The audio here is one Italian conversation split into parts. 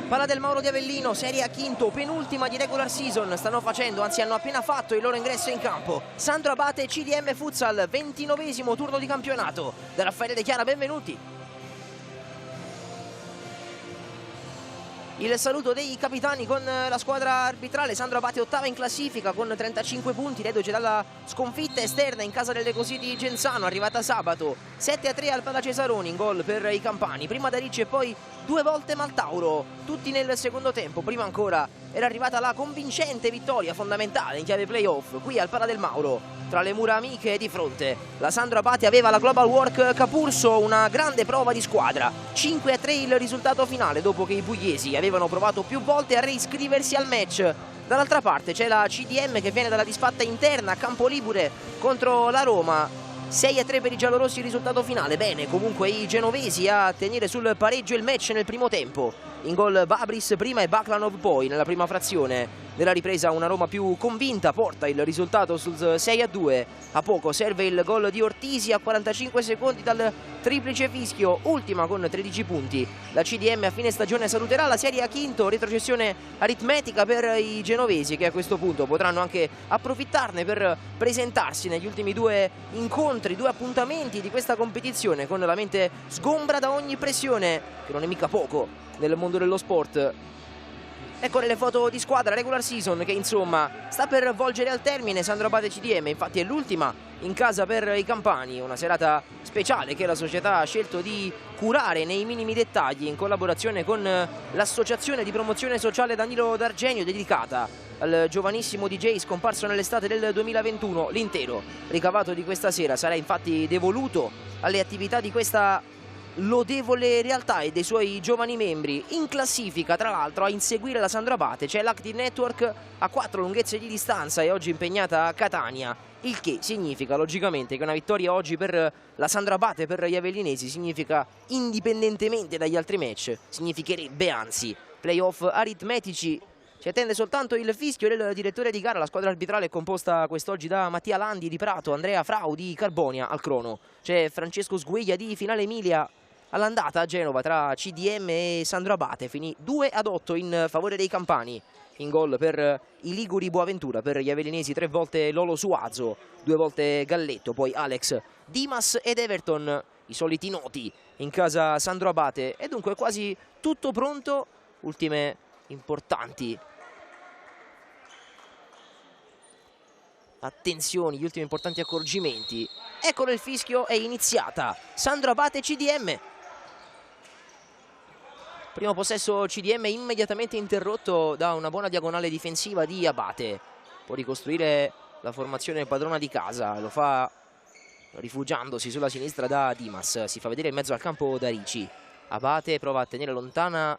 Palla del Mauro di Avellino, Serie A quinto, penultima di regular season. Stanno facendo, anzi hanno appena fatto il loro ingresso in campo. Sandro Abate, CDM Futsal, 29esimo turno di campionato. Da Raffaele De Chiara, benvenuti. Il saluto dei capitani con la squadra arbitrale. Sandro Abate ottava in classifica con 35 punti, reduce dalla sconfitta esterna in casa delle Così di Genzano, arrivata sabato. 7-3 al Palacesaroni, in gol per i campani. Prima da Ricci e poi due volte Maltauro, tutti nel secondo tempo. Prima ancora era arrivata la convincente vittoria fondamentale in chiave playoff qui al Pala del Mauro, tra le mura amiche di fronte. La Sandro Abate aveva la Global Work Capurso, una grande prova di squadra. 5-3 il risultato finale, dopo che i pugliesi avevano provato più volte a riscriversi al match. Dall'altra parte c'è la CDM che viene dalla disfatta interna a Campo Ligure contro la Roma. 6-3 per i giallorossi il risultato finale. Bene comunque i genovesi a tenere sul pareggio il match nel primo tempo. In gol Babris prima e Baklanov poi nella prima frazione. Nella ripresa una Roma più convinta porta il risultato sul 6-2. A poco serve il gol di Ortisi a 45 secondi dal triplice fischio, ultima con 13 punti. La CDM a fine stagione saluterà la Serie A quinto, retrocessione aritmetica per i genovesi, che a questo punto potranno anche approfittarne per presentarsi negli ultimi due incontri, due appuntamenti di questa competizione, con la mente sgombra da ogni pressione, che non è mica poco nel mondo dello sport. Ecco le foto di squadra regular season che insomma sta per volgere al termine. Sandro Abate CDM infatti è l'ultima in casa per i campani, una serata speciale che la società ha scelto di curare nei minimi dettagli in collaborazione con l'associazione di promozione sociale Danilo D'Argenio, dedicata al giovanissimo DJ scomparso nell'estate del 2021. L'intero ricavato di questa sera sarà infatti devoluto alle attività di questa lodevole realtà e dei suoi giovani membri. In classifica tra l'altro a inseguire la Sandro Abate c'è l'Active Network a 4 lunghezze di distanza e oggi impegnata a Catania, il che significa logicamente che una vittoria oggi per la Sandro Abate, per gli avellinesi, significa, indipendentemente dagli altri match, significherebbe anzi playoff aritmetici. Si attende soltanto il fischio del direttore di gara. La squadra arbitrale è composta quest'oggi da Mattia Landi di Prato, Andrea Frau di Carbonia al crono. C'è Francesco Sguiglia di Finale Emilia. All'andata a Genova tra CDM e Sandro Abate finì 2-8 in favore dei campani. In gol per i liguri Boaventura, per gli avellinesi 3 volte Lolo Suazo, 2 volte Galletto, poi Alex, Dimas ed Everton, i soliti noti in casa Sandro Abate. E dunque quasi tutto pronto. Ultime importanti attenzioni, gli ultimi importanti accorgimenti. Eccolo il fischio, è iniziata Sandro Abate CDM. Primo possesso CDM immediatamente interrotto da una buona diagonale difensiva di Abate. Può ricostruire la formazione padrona di casa, lo fa rifugiandosi sulla sinistra da Dimas. Si fa vedere in mezzo al campo da Ricci. Abate prova a tenere lontana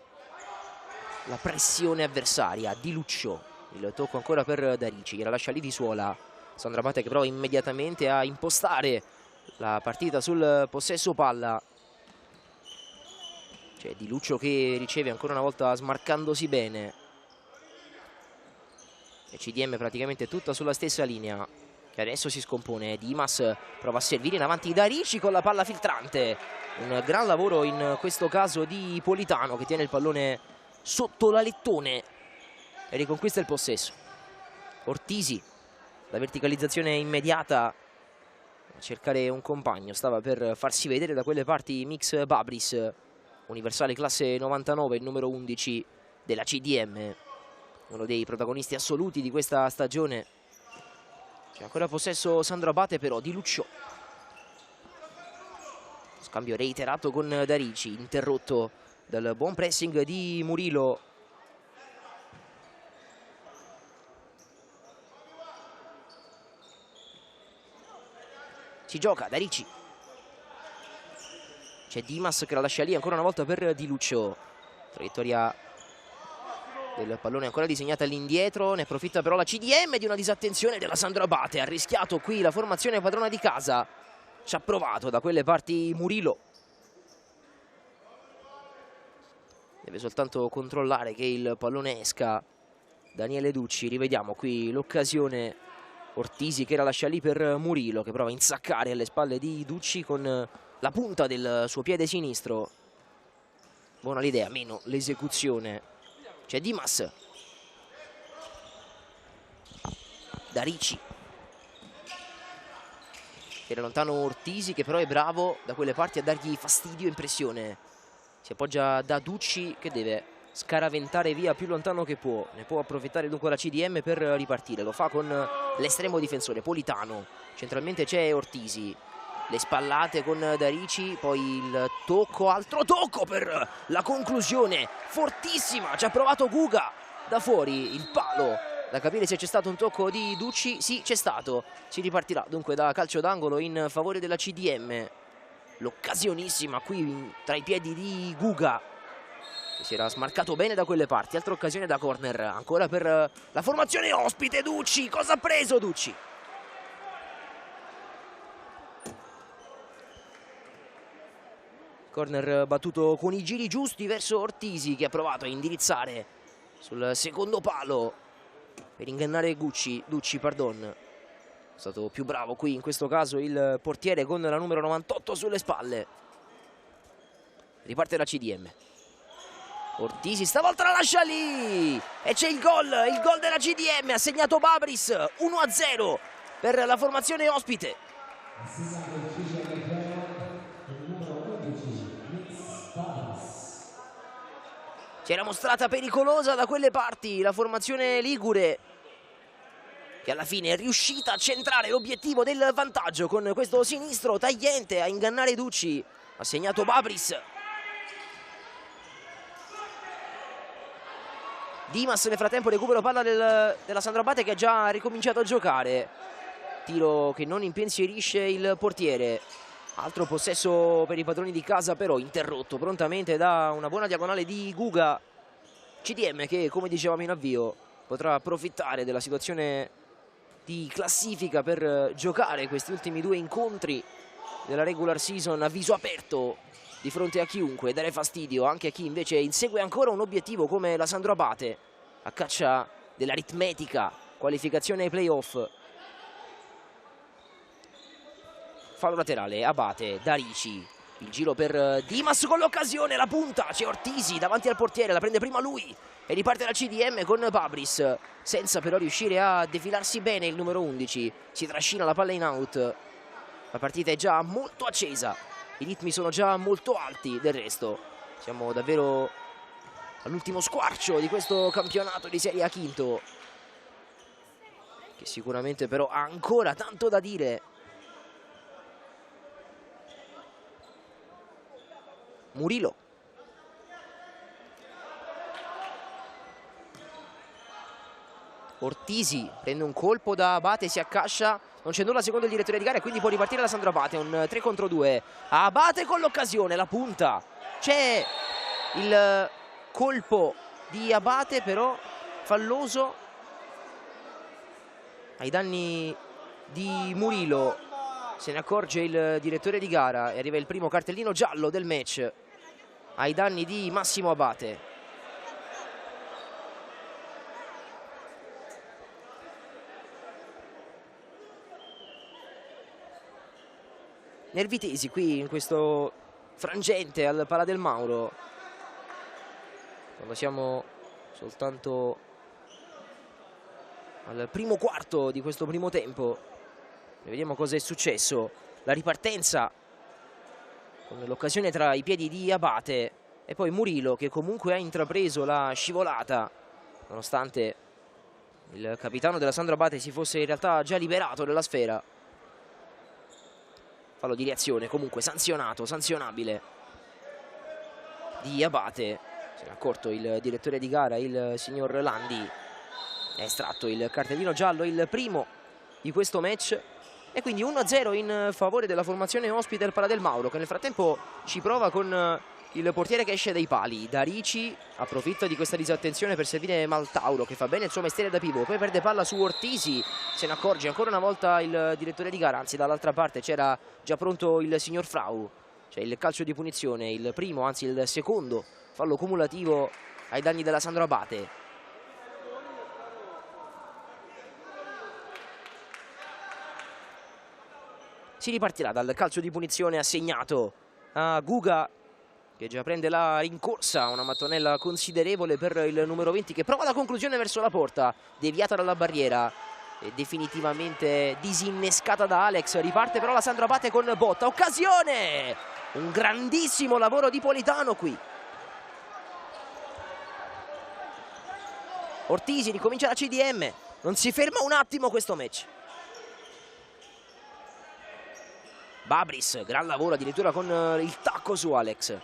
la pressione avversaria. Di Luccio, il tocco ancora per Darici, gliela lascia lì di suola Sandro Abate, che prova immediatamente a impostare la partita sul possesso palla. C'è Di Luccio che riceve ancora una volta smarcandosi bene, e CDM praticamente tutta sulla stessa linea, che adesso si scompone. Dimas prova a servire in avanti Darici con la palla filtrante. Un gran lavoro in questo caso di Politano, che tiene il pallone sotto l'alettone e riconquista il possesso. Ortisi, la verticalizzazione immediata a cercare un compagno, stava per farsi vedere da quelle parti Mix Babris, universale classe 99, il numero 11 della CDM, uno dei protagonisti assoluti di questa stagione. C'è ancora possesso Sandro Abate, però Di Luccio, scambio reiterato con Darici, interrotto dal buon pressing di Murillo. Si gioca Darici, c'è Dimas che la lascia lì ancora una volta per Di Luccio. Traiettoria del pallone ancora disegnata all'indietro, ne approfitta però la CDM di una disattenzione della Sandro Abate. Ha rischiato qui la formazione padrona di casa, ci ha provato da quelle parti Murillo. Deve soltanto controllare che il pallone esca Daniele Ducci. Rivediamo qui l'occasione. Ortisi che la lascia lì per Murillo, che prova a insaccare alle spalle di Ducci con la punta del suo piede sinistro. Buona l'idea, meno l'esecuzione C'è Dimas, da Ricci, era lontano Ortisi, che però è bravo da quelle parti a dargli fastidio e impressione. Si appoggia da Ducci, che deve scaraventare via più lontano che può. Ne può approfittare dunque la CDM per ripartire. Lo fa con l'estremo difensore Politano. Centralmente c'è Ortisi, le spallate con Darici, poi il tocco, altro tocco per la conclusione fortissima. Ci ha provato Guga da fuori, il palo, da capire se c'è stato un tocco di Ducci. Sì, c'è stato. Si ripartirà dunque da calcio d'angolo in favore della CDM. L'occasionissima qui tra i piedi di Guga, che si era smarcato bene da quelle parti. Altra occasione da corner ancora per la formazione ospite. Ducci, cosa ha preso Ducci? Corner battuto con i giri giusti verso Ortisi, che ha provato a indirizzare sul secondo palo per ingannare Ducci, pardon. È stato più bravo qui in questo caso il portiere con la numero 98 sulle spalle. Riparte la CDM. Ortisi stavolta la lascia lì e c'è il gol della CDM. Ha segnato Babris, 1-0 per la formazione ospite. Si era mostrata pericolosa da quelle parti la formazione ligure, che alla fine è riuscita a centrare l'obiettivo del vantaggio con questo sinistro tagliente a ingannare Ducci. Ha segnato Babris. Dimas nel frattempo recupero palla della Sandro Abate, che ha già ricominciato a giocare. Tiro che non impensierisce il portiere. Altro possesso per i padroni di casa, però interrotto prontamente da una buona diagonale di Guga. CDM che, come dicevamo in avvio, potrà approfittare della situazione di classifica per giocare questi ultimi due incontri della regular season a viso aperto di fronte a chiunque, dare fastidio anche a chi invece insegue ancora un obiettivo come la Sandro Abate, a caccia dell'aritmetica qualificazione ai playoff. Fallo laterale, Abate, Darici, il giro per Dimas con l'occasione, la punta, c'è Ortisi davanti al portiere, la prende prima lui e riparte la CDM con Babris, senza però riuscire a defilarsi bene il numero 11, si trascina la palla in out. La partita è già molto accesa, i ritmi sono già molto alti, del resto siamo davvero all'ultimo squarcio di questo campionato di Serie A quinto, che sicuramente però ha ancora tanto da dire. Murillo, Ortisi prende un colpo da Abate, si accascia, non c'è nulla secondo il direttore di gara e quindi può ripartire la Sandro Abate. Un 3 contro 2, Abate con l'occasione, la punta, c'è il colpo di Abate però falloso ai danni di Murillo. Se ne accorge il direttore di gara e arriva il primo cartellino giallo del match ai danni di Massimo Abate. Nervi tesi qui in questo frangente al Pala del Mauro, quando siamo soltanto al primo quarto di questo primo tempo. E vediamo cosa è successo. La ripartenza con l'occasione tra i piedi di Abate e poi Murillo, che comunque ha intrapreso la scivolata nonostante il capitano della Sandro Abate si fosse in realtà già liberato della sfera. Fallo di reazione comunque sanzionabile di Abate. Se ne è accorto il direttore di gara, il signor Landi. È estratto il cartellino giallo, il primo di questo match. E quindi 1-0 in favore della formazione ospite del Pala del Mauro, che nel frattempo ci prova con il portiere che esce dai pali. Darici approfitta di questa disattenzione per servire Maltauro, che fa bene il suo mestiere da pivot, poi perde palla su Ortisi, se ne accorge ancora una volta il direttore di gara, anzi dall'altra parte c'era già pronto il signor Frau. C'è il calcio di punizione, il primo, anzi il secondo fallo cumulativo ai danni della Sandro Abate. Si ripartirà dal calcio di punizione assegnato a Guga che già prende la rincorsa, una mattonella considerevole per il numero 20 che prova la conclusione verso la porta, deviata dalla barriera e definitivamente disinnescata da Alex. Riparte però la Sandro Abate con botta, occasione, un grandissimo lavoro di Politano qui. Ortisi, ricomincia la CDM, non si ferma un attimo questo match. Babris, gran lavoro addirittura con il tacco su Alex.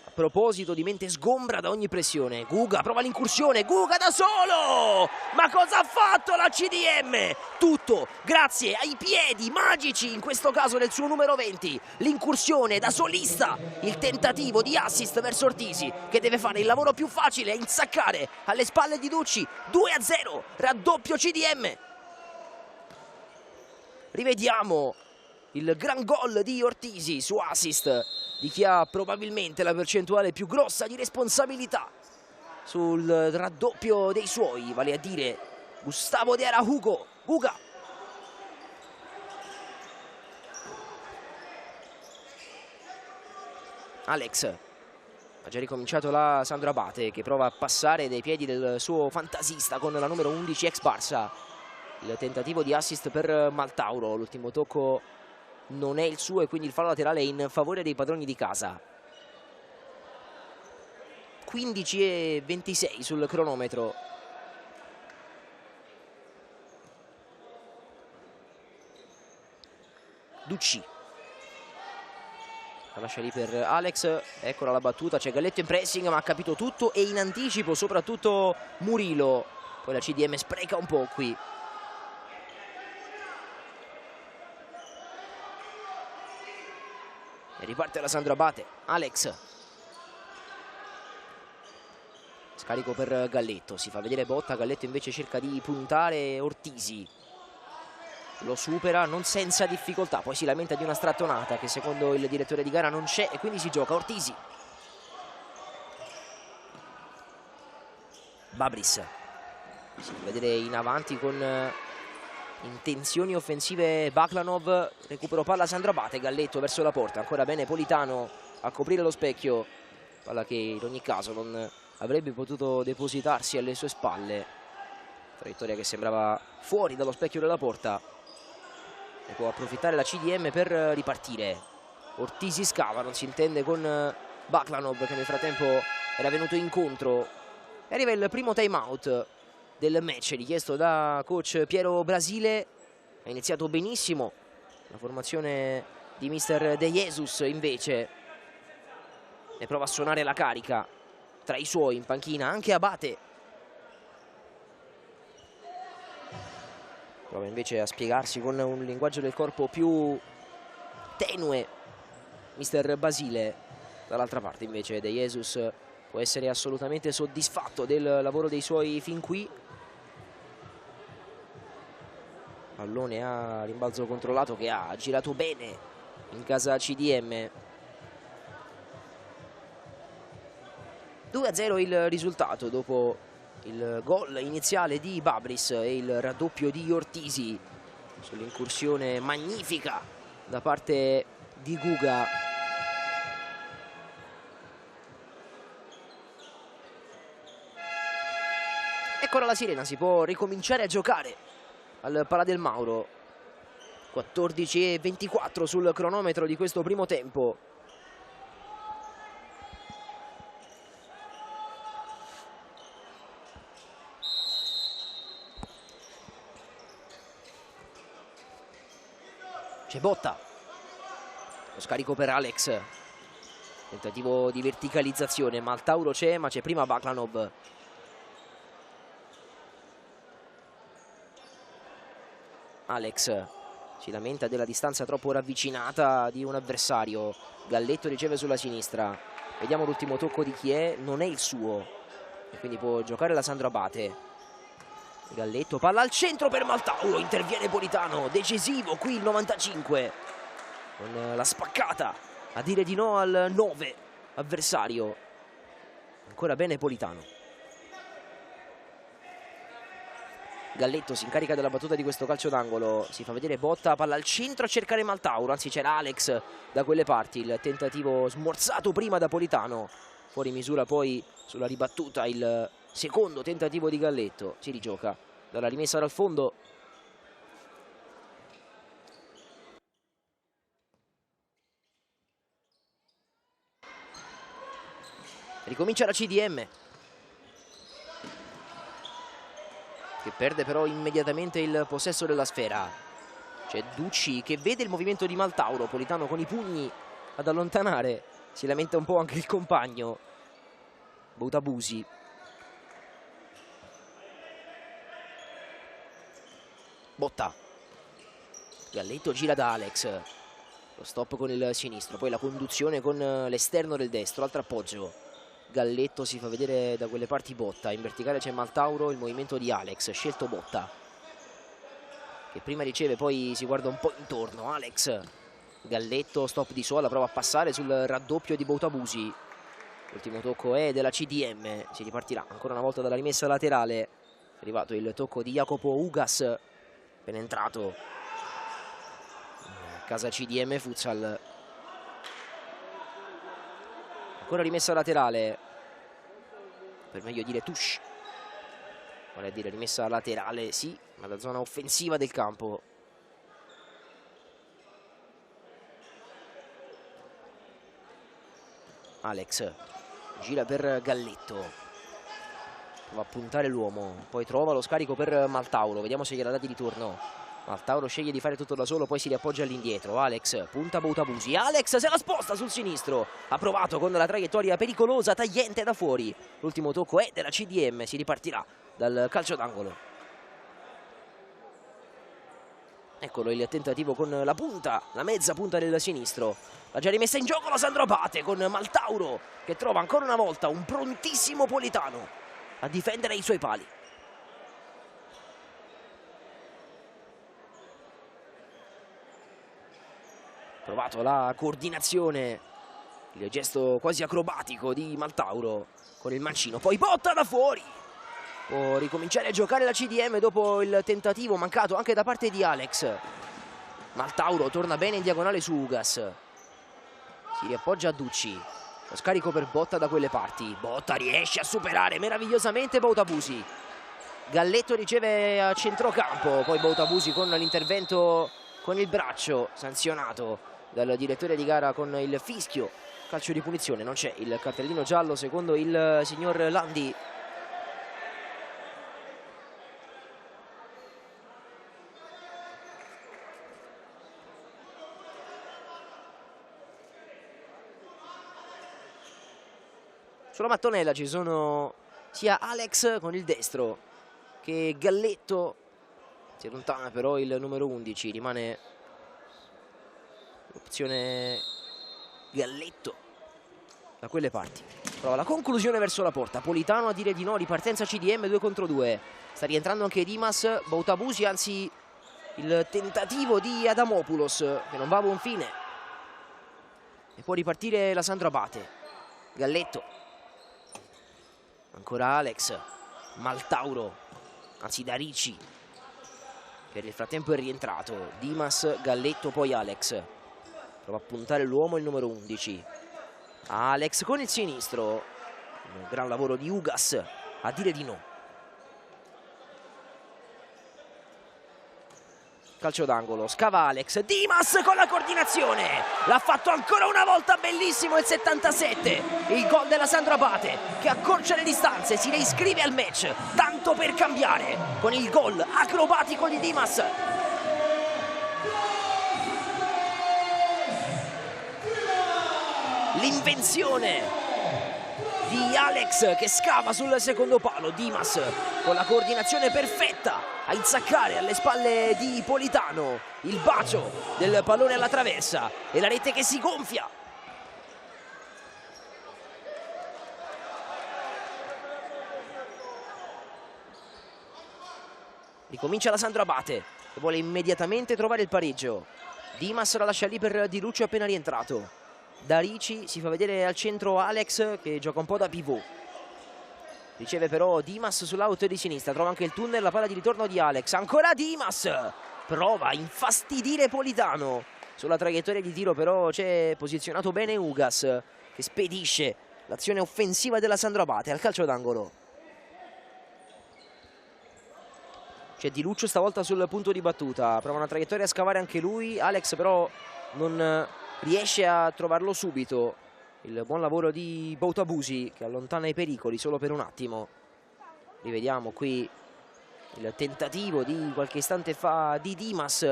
A proposito di mente sgombra da ogni pressione, Guga prova l'incursione, Guga da solo! Ma cosa ha fatto la CDM? Tutto grazie ai piedi magici, in questo caso del suo numero 20. L'incursione da solista, il tentativo di assist verso Ortisi, che deve fare il lavoro più facile, insaccare alle spalle di Ducci. 2-0, raddoppio CDM. Rivediamo il gran gol di Ortisi su assist di chi ha probabilmente la percentuale più grossa di responsabilità sul raddoppio dei suoi, vale a dire Gustavo de Araújo. Guga. Alex. Ha già ricominciato la Sandro Abate, che prova a passare dai piedi del suo fantasista con la numero 11 ex Barça. Il tentativo di assist per Maltauro, l'ultimo tocco non è il suo e quindi il fallo laterale in favore dei padroni di casa. 15:26 sul cronometro. Ducci la lascia lì per Alex, eccola la battuta, c'è Galletto in pressing ma ha capito tutto e in anticipo soprattutto Murillo. Poi la CDM spreca un po' qui. E riparte la Sandro Abate. Alex. Scarico per Galletto. Si fa vedere botta. Galletto invece cerca di puntare Ortisi. Lo supera non senza difficoltà. Poi si lamenta di una strattonata che secondo il direttore di gara non c'è. E quindi si gioca Ortisi. Babris. Si fa vedere in avanti con intenzioni offensive Baklanov. Recupero palla Sandro Abate, Galletto verso la porta, ancora bene Politano a coprire lo specchio, palla che in ogni caso non avrebbe potuto depositarsi alle sue spalle, traiettoria che sembrava fuori dallo specchio della porta. E può approfittare la CDM per ripartire. Ortisi scava, non si intende con Baklanov che nel frattempo era venuto incontro. E arriva il primo time out del match richiesto da coach Piero Brasile. Ha iniziato benissimo la formazione di mister De Jesus, invece e prova a suonare la carica tra i suoi in panchina anche Abate. Prova invece a spiegarsi con un linguaggio del corpo più tenue mister Basile. Dall'altra parte invece De Jesus può essere assolutamente soddisfatto del lavoro dei suoi fin qui. Pallone a rimbalzo controllato che ha girato bene in casa CDM. 2-0 il risultato dopo il gol iniziale di Babris e il raddoppio di Ortisi sull'incursione magnifica da parte di Guga. Eccola la sirena, si può ricominciare a giocare al Pala del Mauro. 14:24 sul cronometro di questo primo tempo. C'è botta. Lo scarico per Alex. Tentativo di verticalizzazione. Maltauro c'è, ma c'è prima Baklanov. Alex si lamenta della distanza troppo ravvicinata di un avversario. Galletto riceve sulla sinistra. Vediamo l'ultimo tocco di chi è. Non è il suo. E quindi può giocare la Sandro Abate. Galletto, palla al centro per Maltauro. Interviene Politano. Decisivo qui il 95. Con la spaccata a dire di no al 9 avversario. Ancora bene Politano. Galletto si incarica della battuta di questo calcio d'angolo, si fa vedere Botta, palla al centro a cercare Maltauro, anzi c'era Alex da quelle parti, il tentativo smorzato prima da Politano, fuori misura poi sulla ribattuta il secondo tentativo di Galletto, si rigioca dalla rimessa dal fondo. Ricomincia la CDM, che perde però immediatamente il possesso della sfera. C'è Ducci che vede il movimento di Maltauro, Politano con i pugni ad allontanare, si lamenta un po' anche il compagno Boutabusi. Botta, Galletto gira da Alex, lo stop con il sinistro, poi la conduzione con l'esterno del destro, altro appoggio. Galletto si fa vedere da quelle parti Botta, in verticale c'è Maltauro, il movimento di Alex, scelto Botta, che prima riceve poi si guarda un po' intorno. Alex, Galletto, stop di sola, prova a passare sul raddoppio di Boutabusi. L'ultimo tocco è della CDM, si ripartirà ancora una volta dalla rimessa laterale. È arrivato il tocco di Jacopo Ugas, penetrato casa CDM Futsal. Ancora rimessa laterale, per meglio dire touche, vale a dire rimessa laterale sì, ma da zona offensiva del campo. Alex gira per Galletto, va a puntare l'uomo, poi trova lo scarico per Maltauro, vediamo se gliela dà di ritorno. Maltauro sceglie di fare tutto da solo, poi si riappoggia all'indietro. Alex punta Boutabusi, Alex se la sposta sul sinistro, ha provato con la traiettoria pericolosa, tagliente da fuori. L'ultimo tocco è della CDM, si ripartirà dal calcio d'angolo. Eccolo il tentativo con la punta, la mezza punta del sinistro. L'ha già rimessa in gioco la Sandro Abate con Maltauro che trova ancora una volta un prontissimo Politano a difendere i suoi pali. Provato la coordinazione, il gesto quasi acrobatico di Maltauro con il mancino, poi botta da fuori. Può ricominciare a giocare la CDM dopo il tentativo mancato anche da parte di Alex. Maltauro torna bene in diagonale su Ugas, si riappoggia a Ducci, lo scarico per Botta da quelle parti. Botta riesce a superare meravigliosamente Boutabusi. Galletto riceve a centrocampo, poi Boutabusi con l'intervento con il braccio sanzionato dal direttore di gara con il fischio. Calcio di punizione, non c'è il cartellino giallo secondo il signor Landi. Sulla mattonella ci sono sia Alex con il destro che Galletto. Si allontana però il numero 11, rimane l'opzione Galletto da quelle parti. Prova la conclusione verso la porta, Politano a dire di no, ripartenza CDM 2 contro 2. Sta rientrando anche Dimas, Boutabusi, anzi il tentativo di Adamopoulos che non va a buon fine. E può ripartire la Sandro Abate. Galletto, ancora Alex, Maltauro, anzi Darici, che nel frattempo è rientrato. Dimas, Galletto, poi Alex. Prova a puntare l'uomo, il numero 11. Alex con il sinistro. Un gran lavoro di Ugas a dire di no. Calcio d'angolo, scava Alex, Dimas con la coordinazione, l'ha fatto ancora una volta, bellissimo il 77, il gol della Sandro Abate che accorcia le distanze, si reiscrive al match, tanto per cambiare con il gol acrobatico di Dimas. L'invenzione di Alex che scava sul secondo palo, Dimas con la coordinazione perfetta a insaccare alle spalle di Politano, il bacio del pallone alla traversa e la rete che si gonfia. Ricomincia la Sandro Abate che vuole immediatamente trovare il pareggio. Dimas la lascia lì per Di Lucio appena rientrato. Darici si fa vedere al centro Alex che gioca un po' da pivot. Riceve però Dimas sull'out di sinistra, trova anche il tunnel, la palla di ritorno di Alex, ancora Dimas, prova a infastidire Politano. Sulla traiettoria di tiro però c'è posizionato bene Ugas, che spedisce l'azione offensiva della Sandro Abate al calcio d'angolo. C'è Di Luccio stavolta sul punto di battuta, prova una traiettoria a scavare anche lui, Alex però non riesce a trovarlo subito. Il buon lavoro di Boutabusi che allontana i pericoli solo per un attimo. Rivediamo qui il tentativo di qualche istante fa di Dimas,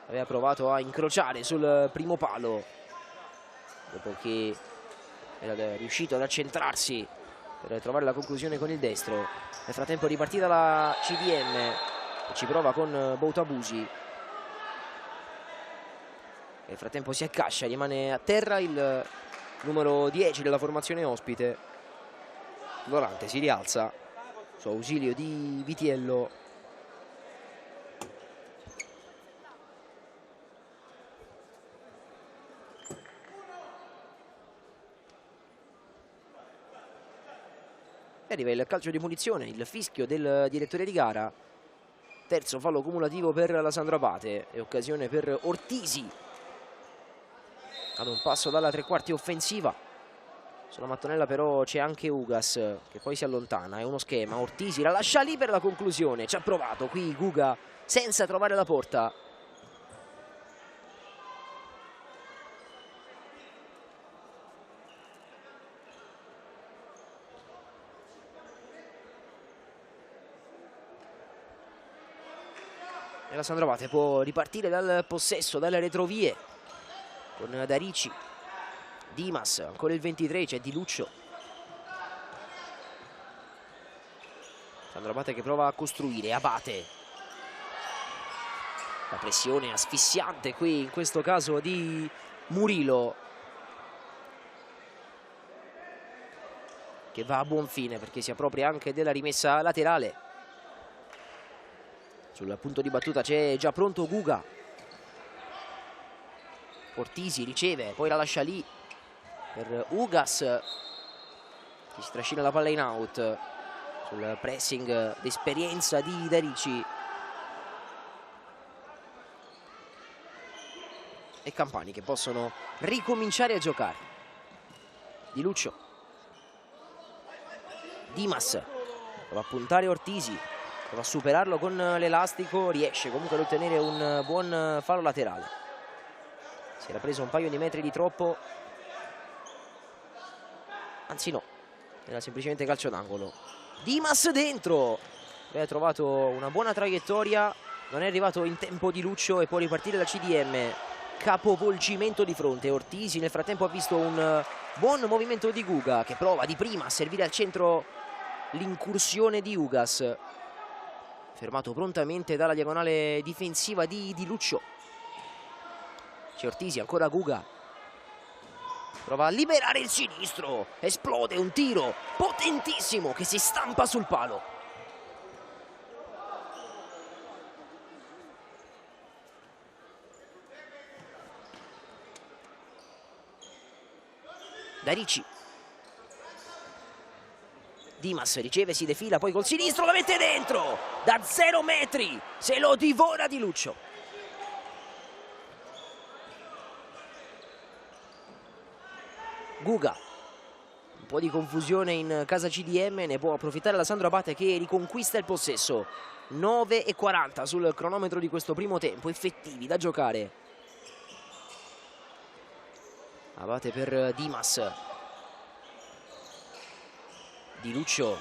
aveva provato a incrociare sul primo palo dopo che era riuscito ad accentrarsi per trovare la conclusione con il destro. Nel frattempo ripartita la CDM e ci prova con Boutabusi. Nel frattempo si accascia, rimane a terra il numero 10 della formazione ospite. Volante si rialza su ausilio di Vitiello. E arriva il calcio di punizione, il fischio del direttore di gara. Terzo fallo cumulativo per la Sandro Abate e occasione per Ortisi. Ad un passo dalla tre quarti offensiva. Sulla mattonella però c'è anche Ugas che poi si allontana, è uno schema, Ortisi la lascia lì per la conclusione, ci ha provato qui Guga senza trovare la porta. E la Sandro Abate può ripartire dal possesso, dalle retrovie con Darici, Dimas, ancora il 23, c'è Di Luccio. Sandro Abate che prova a costruire, Abate. La pressione asfissiante qui in questo caso di Murilo, che va a buon fine perché si appropria anche della rimessa laterale. Sul punto di battuta c'è già pronto Guga. Ortisi riceve, poi la lascia lì per Ugas che si trascina la palla in out sul pressing d'esperienza di Darici. E Campani che possono ricominciare a giocare. Di Luccio, Dimas prova a puntare Ortisi, prova a superarlo con l'elastico, riesce comunque ad ottenere un buon fallo laterale. Si era preso un paio di metri di troppo, anzi no, era semplicemente calcio d'angolo. Dimas dentro, aveva trovato una buona traiettoria, non è arrivato in tempo Di Luccio e può ripartire la CDM. Capovolgimento di fronte, Ortisi nel frattempo ha visto un buon movimento di Guga che prova di prima a servire al centro l'incursione di Ugas, fermato prontamente dalla diagonale difensiva di Luccio. C'è Ortisi, ancora Guga, prova a liberare il sinistro, esplode un tiro potentissimo che si stampa sul palo. Darici, Dimas riceve, si defila, poi col sinistro la mette dentro, da 0 metri, se lo divora Di Luccio. Guga, un po' di confusione in casa CDM, ne può approfittare la Sandro Abate che riconquista il possesso. 9:40 sul cronometro di questo primo tempo, effettivi da giocare. Abate per Dimas, Di Luccio,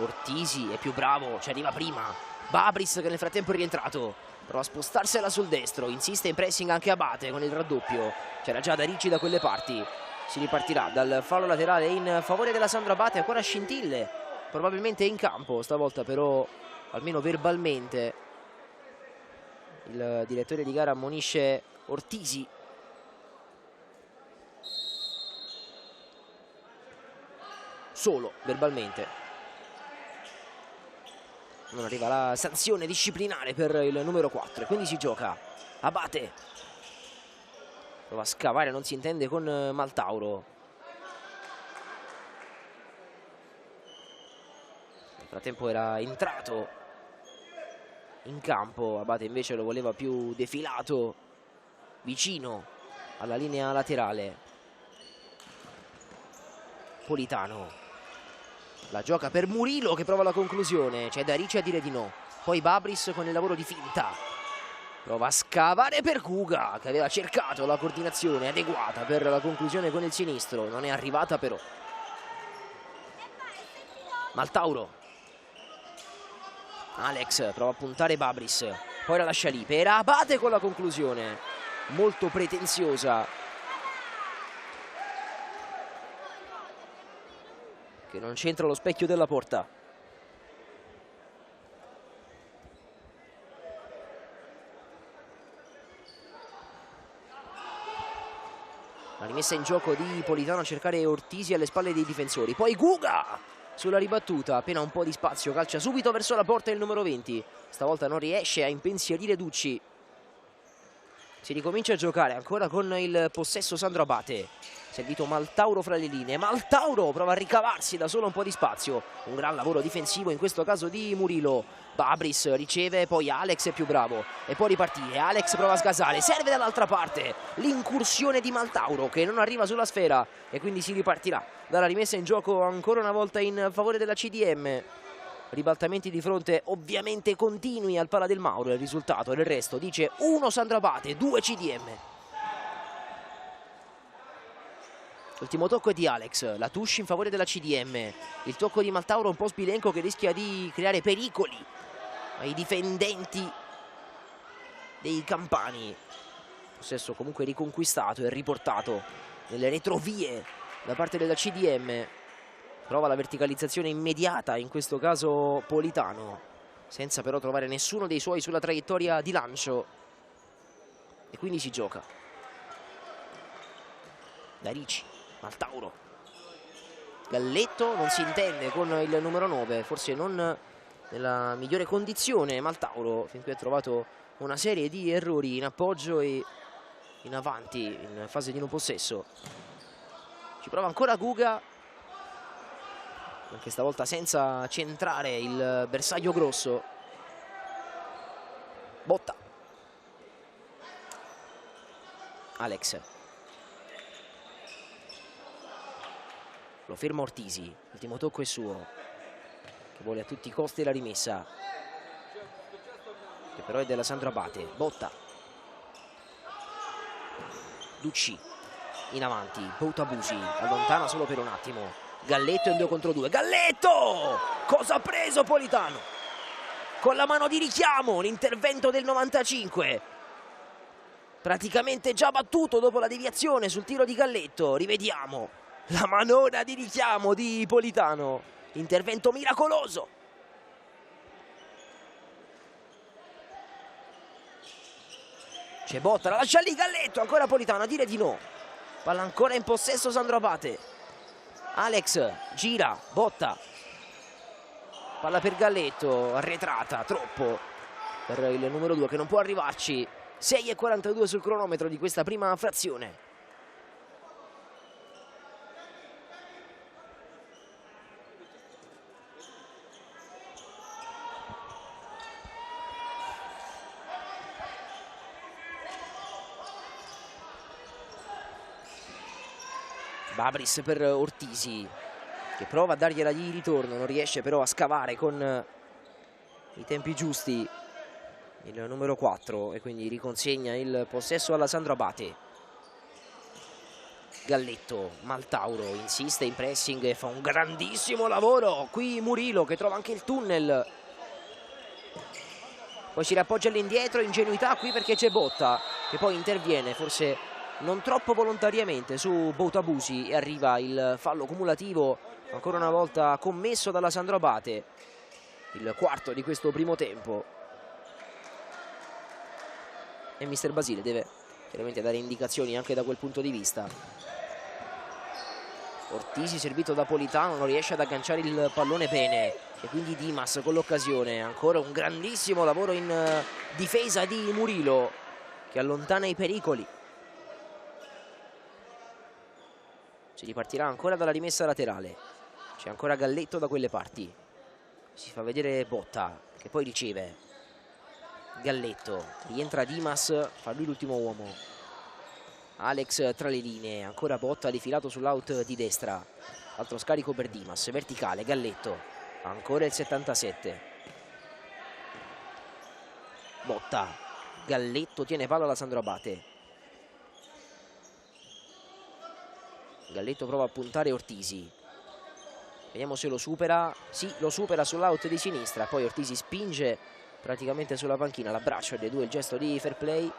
Ortisi è più bravo, ci arriva prima, Babris che nel frattempo è rientrato, prova a spostarsela sul destro, insiste in pressing anche Abate con il raddoppio, c'era già Darici da quelle parti. Si ripartirà dal fallo laterale in favore della Sandro Abate, ancora scintille, probabilmente in campo, stavolta però almeno verbalmente il direttore di gara ammonisce Ortisi. Solo verbalmente. Non arriva la sanzione disciplinare per il numero 4 e quindi si gioca. Abate prova a scavare, non si intende con Maltauro. Nel frattempo era entrato in campo, Abate invece lo voleva più defilato vicino alla linea laterale. Politano la gioca per Murillo che prova la conclusione, c'è da Ricci a dire di no, poi Babris con il lavoro di finta prova a scavare per Cuga che aveva cercato la coordinazione adeguata per la conclusione con il sinistro, non è arrivata però. Maltauro, Alex prova a puntare Babris, poi la lascia lì per Abate con la conclusione molto pretenziosa che non c'entra lo specchio della porta. La rimessa in gioco di Politano a cercare Ortisi alle spalle dei difensori, poi Guga sulla ribattuta, appena un po' di spazio, calcia subito verso la porta il numero 20, stavolta non riesce a impensierire Ducci. Si ricomincia a giocare ancora con il possesso Sandro Abate, servito Maltauro fra le linee, Maltauro prova a ricavarsi da solo un po' di spazio, un gran lavoro difensivo in questo caso di Murillo. Babris riceve, poi Alex è più bravo e può ripartire, Alex prova a sgasare, serve dall'altra parte l'incursione di Maltauro che non arriva sulla sfera e quindi si ripartirà dalla rimessa in gioco ancora una volta in favore della CDM. Ribaltamenti di fronte ovviamente continui al Pala del Mauro, il risultato del resto dice 1 Sandro Abate, 2 CDM. Ultimo tocco è di Alex, la touche in favore della CDM, il tocco di Maltauro un po' sbilenco che rischia di creare pericoli ai difendenti dei campani. Possesso comunque riconquistato e riportato nelle retrovie da parte della CDM. Prova la verticalizzazione immediata, in questo caso Politano, senza però trovare nessuno dei suoi sulla traiettoria di lancio. E quindi si gioca. Da Ricci, Maltauro. Galletto non si intende con il numero 9, forse non nella migliore condizione Maltauro, fin qui ha trovato una serie di errori in appoggio e in avanti in fase di non possesso. Ci prova ancora Guga, anche stavolta senza centrare il bersaglio grosso. Botta, Alex lo ferma Ortisi, l'ultimo tocco è suo, che vuole a tutti i costi la rimessa, che però è della Sandro Abate. Botta, Ducci in avanti, Boutabusi allontana solo per un attimo, Galletto in 2 contro 2, Galletto! Cosa ha preso Politano? Con la mano di richiamo, l'intervento del 95, praticamente già battuto dopo la deviazione sul tiro di Galletto. Rivediamo la manona di richiamo di Politano, intervento miracoloso. C'è Botta, la lascia lì Galletto, ancora Politano a dire di no. Palla ancora in possesso Sandro Abate. Alex gira, Botta. Palla per Galletto, arretrata, troppo per il numero 2 che non può arrivarci. 6:42 sul cronometro di questa prima frazione. Babris per Ortisi, che prova a dargliela di ritorno, non riesce però a scavare con i tempi giusti il numero 4 e quindi riconsegna il possesso alla Sandro Abate. Galletto, Maltauro insiste in pressing e fa un grandissimo lavoro. Qui Murillo che trova anche il tunnel, poi si riappoggia all'indietro, ingenuità qui perché c'è Botta che poi interviene forse non troppo volontariamente su Boutabusi e arriva il fallo cumulativo ancora una volta commesso dalla Sandro Abate, il quarto di questo primo tempo, e mister Basile deve chiaramente dare indicazioni anche da quel punto di vista. Ortisi servito da Politano non riesce ad agganciare il pallone bene e quindi Dimas con l'occasione. Ancora un grandissimo lavoro in difesa di Murillo che allontana i pericoli. Si ripartirà ancora dalla rimessa laterale, c'è ancora Galletto da quelle parti. Si fa vedere Botta, che poi riceve. Galletto, rientra Dimas, fa lui l'ultimo uomo. Alex tra le linee, ancora Botta defilato sull'out di destra. Altro scarico per Dimas, verticale, Galletto, ancora il 77. Botta, Galletto tiene palla alla Sandro Abate. Galletto prova a puntare Ortisi. Vediamo se lo supera. Sì, lo supera sull'out di sinistra. Poi Ortisi spinge praticamente sulla panchina. L'abbraccio dei due, il gesto di fair play.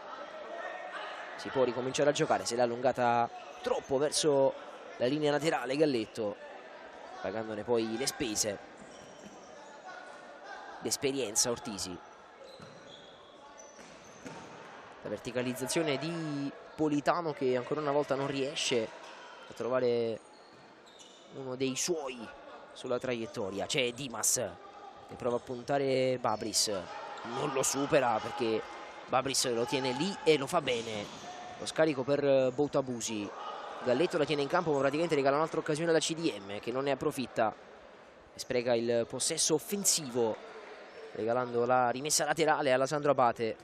Si può ricominciare a giocare. Se l'ha allungata troppo verso la linea laterale Galletto, pagandone poi le spese. L'esperienza Ortisi. La verticalizzazione di Politano, che ancora una volta non riesce a trovare uno dei suoi sulla traiettoria. C'è Dimas che prova a puntare Babris, non lo supera perché Babris lo tiene lì e lo fa bene. Lo scarico per Boutabusi. Galletto la tiene in campo, ma praticamente regala un'altra occasione alla CDM, che non ne approfitta e spreca il possesso offensivo, regalando la rimessa laterale alla Sandro Abate.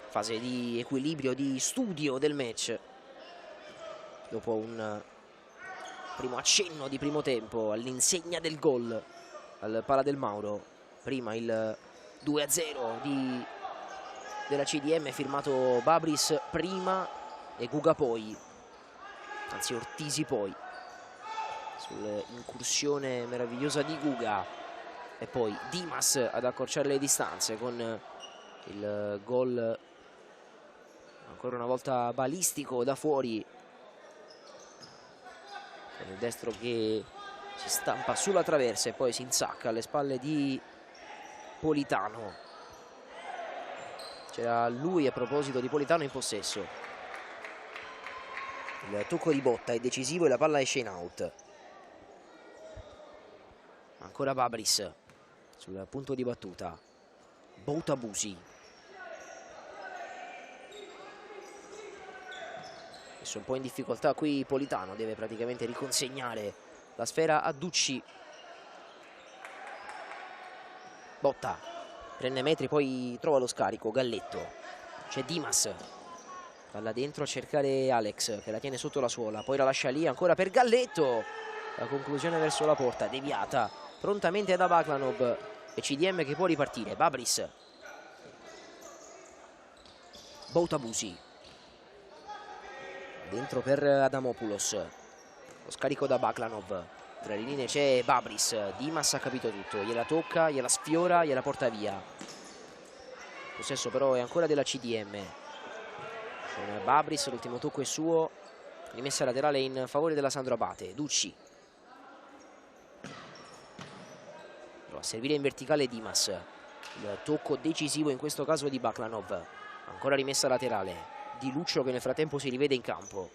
Fase di equilibrio, di studio del match, dopo un primo accenno di primo tempo all'insegna del gol al Pala del Mauro. Prima il 2-0 della CDM firmato Babris prima e Guga poi, anzi Ortisi poi, sull'incursione meravigliosa di Guga, e poi Dimas ad accorciare le distanze con il gol ancora una volta balistico da fuori, con il destro che si stampa sulla traversa e poi si insacca alle spalle di Politano. C'era lui, a proposito di Politano, in possesso. Il tocco di Botta è decisivo e la palla esce in out. Ancora Babris sul punto di battuta. Boutabusi. Messo un po' in difficoltà qui Politano, deve praticamente riconsegnare la sfera a Ducci. Botta prende metri, poi trova lo scarico. Galletto, c'è Dimas, palla dentro a cercare Alex che la tiene sotto la suola, poi la lascia lì ancora per Galletto. La conclusione verso la porta, deviata prontamente da Baklanov e CDM che può ripartire. Babris, Boutabusi, dentro per Adamopoulos, lo scarico da Baklanov. Tra le linee c'è Babris, Dimas ha capito tutto, gliela tocca, gliela sfiora, gliela porta via. Il possesso però è ancora della CDM. Con Babris, l'ultimo tocco è suo, rimessa laterale in favore della Sandro Abate. Ducci prova a servire in verticale Dimas, il tocco decisivo in questo caso di Baklanov. Ancora rimessa laterale di Luccio, che nel frattempo si rivede in campo.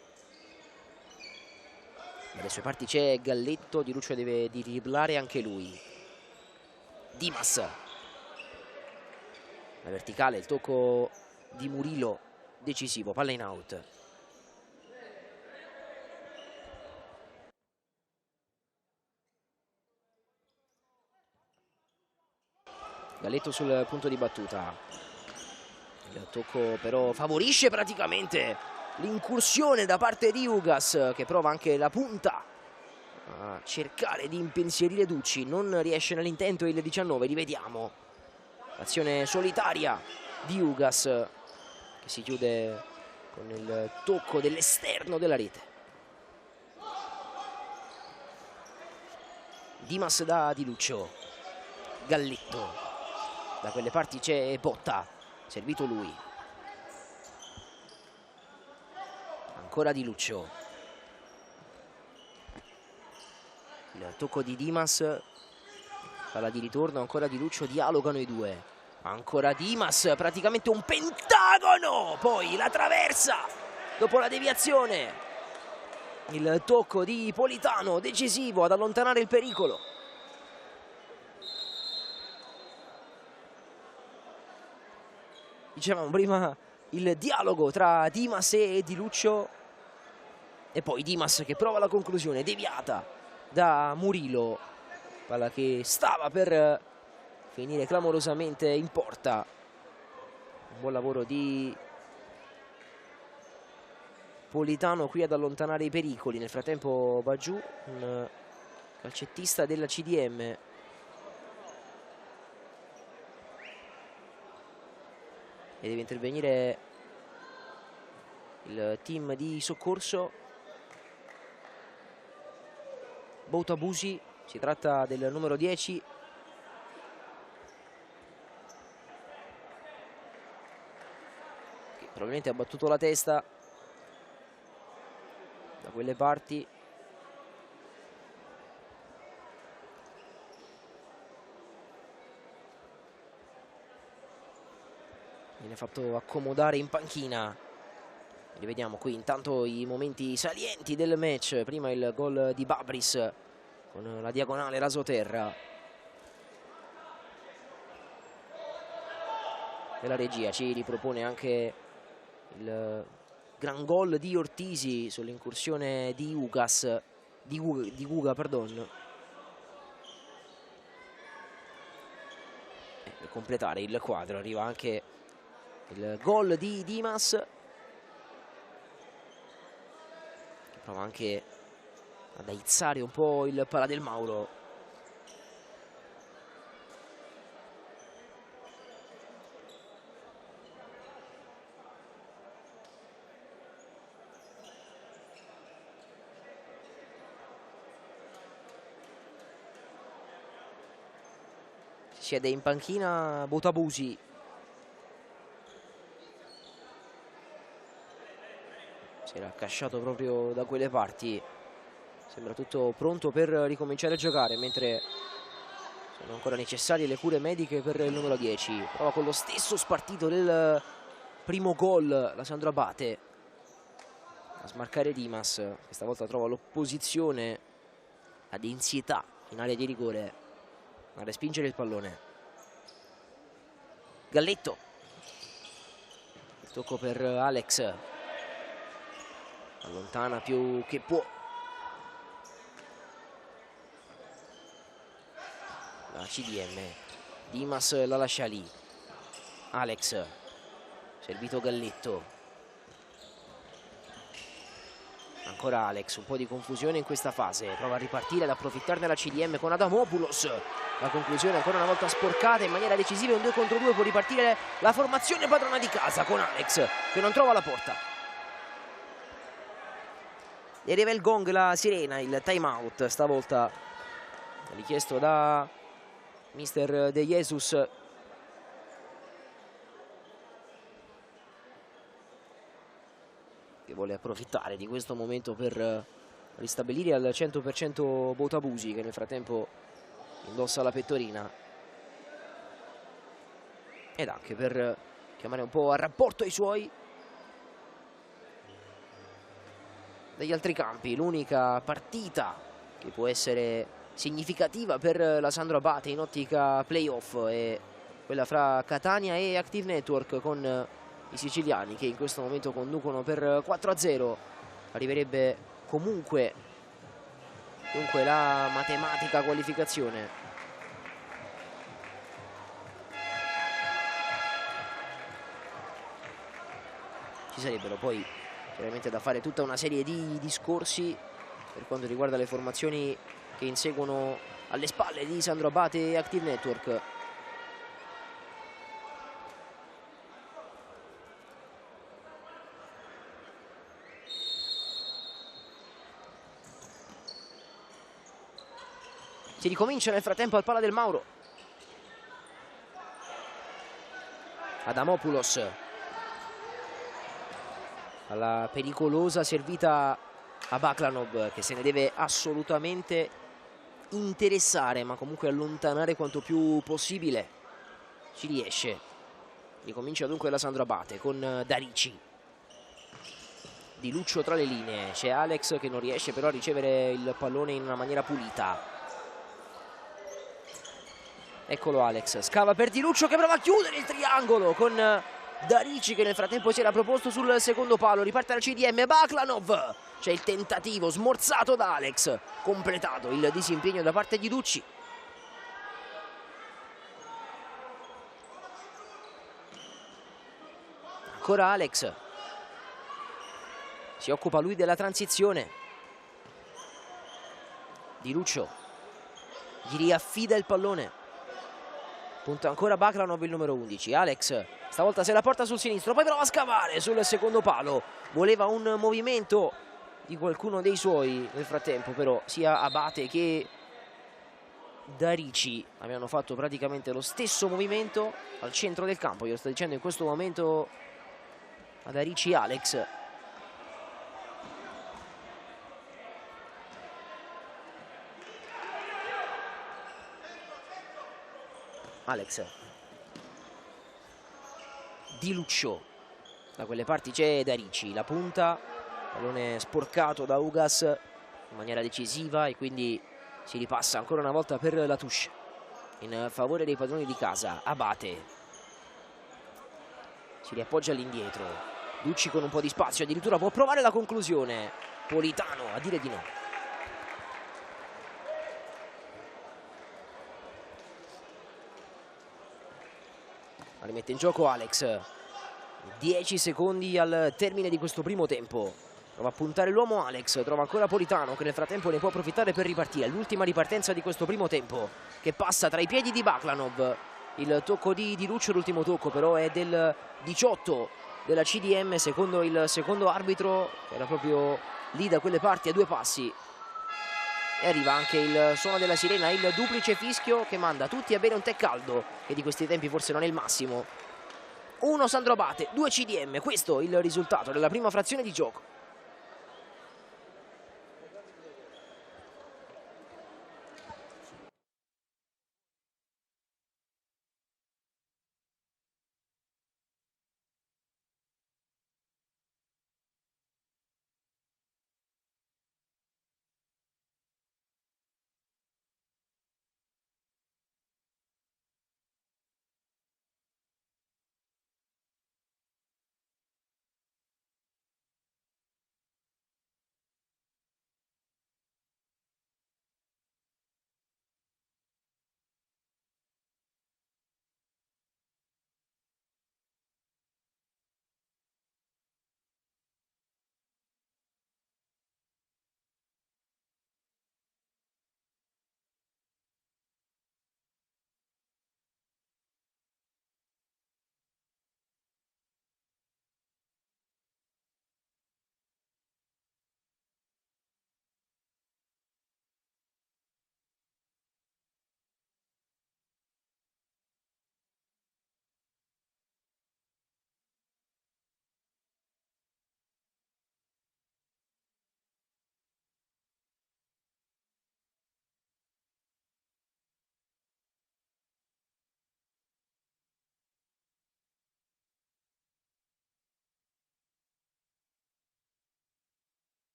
Dalle sue parti c'è Galletto, Di Luccio deve driblare anche lui. Dimas, la verticale, il tocco di Murillo decisivo, palla in out. Galletto sul punto di battuta, il tocco però favorisce praticamente l'incursione da parte di Ugas, che prova anche la punta a cercare di impensierire Ducci. Non riesce nell'intento il 19, rivediamo l'azione solitaria di Ugas, che si chiude con il tocco dell'esterno della rete. Dimas da Di Luccio, Galletto, da quelle parti c'è Botta, servito lui. Ancora Di Luccio, il tocco di Dimas, palla di ritorno, ancora Di Luccio, dialogano i due. Ancora Dimas, praticamente un pentagono, poi la traversa dopo la deviazione. Il tocco di Politano decisivo ad allontanare il pericolo. Dicevamo prima il dialogo tra Dimas e Di Luccio, e poi Dimas che prova la conclusione deviata da Murillo, palla che stava per finire clamorosamente in porta. Un buon lavoro di Politano qui ad allontanare i pericoli. Nel frattempo va giù un calcettista della CDM. E deve intervenire il team di soccorso. Boutabusi, si tratta del numero 10. Che probabilmente ha battuto la testa da quelle parti. Viene fatto accomodare in panchina. Rivediamo qui intanto i momenti salienti del match. Prima il gol di Babris con la diagonale rasoterra. E la regia ci ripropone anche il gran gol di Ortisi sull'incursione di Ugas, di Guga, pardon. E per completare il quadro arriva anche il gol di Dimas, che prova anche ad aizzare un po' il Pala del Mauro. Siede in panchina Boutabusi. Si era accasciato proprio da quelle parti. Sembra tutto pronto per ricominciare a giocare, mentre sono ancora necessarie le cure mediche per il numero 10. Prova con lo stesso spartito del primo gol la Sandro Abate a smarcare Dimas. Questa volta trova l'opposizione, la densità in area di rigore a respingere il pallone. Galletto, il tocco per Alex, allontana più che può la CDM. Dimas la lascia lì. Alex, servito Galletto, ancora Alex, un po' di confusione in questa fase, prova a ripartire, ad approfittarne la CDM con Adamopoulos. La conclusione ancora una volta sporcata in maniera decisiva, un 2 contro 2, può ripartire la formazione padrona di casa con Alex che non trova la porta. E arriva il gong, la sirena, il time out, stavolta richiesto da mister De Jesus. Che vuole approfittare di questo momento per ristabilire al 100% Boutabusi, che nel frattempo indossa la pettorina, ed anche per chiamare un po' a rapporto i suoi dagli altri campi. L'unica partita che può essere significativa per la Sandro Abate in ottica playoff è quella fra Catania e Active Network, con i siciliani che in questo momento conducono per 4-0. Arriverebbe comunque la matematica qualificazione. Ci sarebbero poi chiaramente da fare tutta una serie di discorsi per quanto riguarda le formazioni che inseguono alle spalle di Sandro Abate e Active Network. Si ricomincia nel frattempo al Pala del Mauro. Adamopoulos alla pericolosa servita a Baklanov, che se ne deve assolutamente interessare, ma comunque allontanare quanto più possibile. Ci riesce. Ricomincia dunque la Sandro Abate con Darici. Di Luccio tra le linee. C'è Alex che non riesce però a ricevere il pallone in una maniera pulita. Eccolo Alex, scava per Di Luccio che prova a chiudere il triangolo con Darici che nel frattempo si era proposto sul secondo palo, riparte la CDM, Baklanov, c'è il tentativo smorzato da Alex, completato il disimpegno da parte di Ducci. Ancora Alex, si occupa lui della transizione. Di Luccio gli riaffida il pallone, punta ancora Baklanov, il numero 11. Alex stavolta se la porta sul sinistro, poi prova a scavare sul secondo palo, voleva un movimento di qualcuno dei suoi, nel frattempo però sia Abate che Darici avevano fatto praticamente lo stesso movimento al centro del campo. Io sto dicendo in questo momento a Darici Alex. Alex Di Luccio, da quelle parti c'è Darici, la punta, pallone sporcato da Ugas in maniera decisiva e quindi si ripassa ancora una volta per la touche in favore dei padroni di casa. Abate si riappoggia all'indietro, Ducci con un po' di spazio, addirittura può provare la conclusione, Politano a dire di no. Rimette in gioco Alex, 10 secondi al termine di questo primo tempo, prova a puntare l'uomo Alex, trova ancora Politano che nel frattempo ne può approfittare per ripartire. L'ultima ripartenza di questo primo tempo che passa tra i piedi di Baklanov, il tocco di Luccio, l'ultimo tocco però è del 18 della CDM secondo il secondo arbitro, che era proprio lì da quelle parti a due passi. E arriva anche il suono della sirena, il duplice fischio che manda tutti a bere un tè caldo, che di questi tempi forse non è il massimo. 1 Sandro Abate, 2 CDM, questo il risultato della prima frazione di gioco.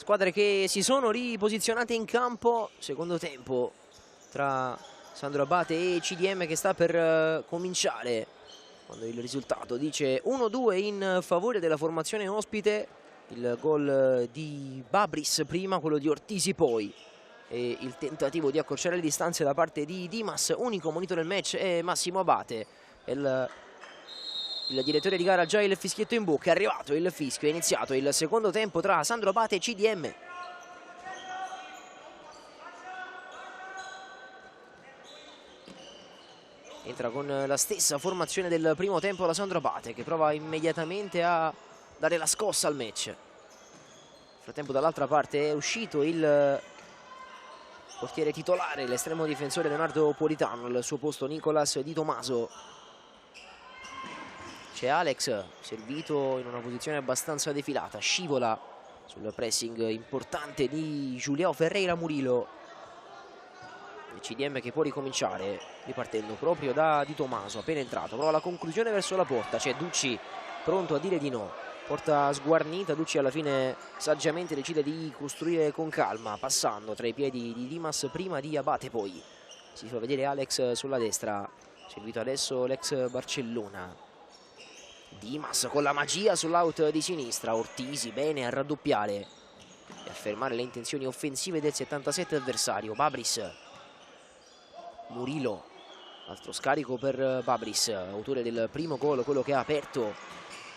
Squadre che si sono riposizionate in campo. Secondo tempo tra Sandro Abate e CDM che sta per cominciare, quando il risultato dice 1-2 in favore della formazione ospite. Il gol di Babris prima, quello di Ortisi poi, e il tentativo di accorciare le distanze da parte di Dimas. Unico monito del match è Massimo Abate. Il direttore di gara ha già il fischietto in bocca. È arrivato il fischio, è iniziato il secondo tempo tra Sandro Abate e CDM. Entra con la stessa formazione del primo tempo la Sandro Abate, che prova immediatamente a dare la scossa al match. Nel frattempo dall'altra parte è uscito il portiere titolare, l'estremo difensore Leonardo Politano, al suo posto Nicolas Di Tomaso. C'è Alex, servito in una posizione abbastanza defilata, scivola sul pressing importante di Juliao Ferreira Murillo. Il CDM che può ricominciare ripartendo proprio da Di Tomaso, appena entrato, prova la conclusione verso la porta. C'è Ducci pronto a dire di no, porta sguarnita. Ducci alla fine saggiamente decide di costruire con calma, passando tra i piedi di Dimas prima di Abate, poi si fa vedere Alex sulla destra, servito adesso l'ex Barcellona. Dimas con la magia sull'out di sinistra. Ortisi bene a raddoppiare e a fermare le intenzioni offensive del 77 avversario. Babris, Murillo, altro scarico per Babris, autore del primo gol, quello che ha aperto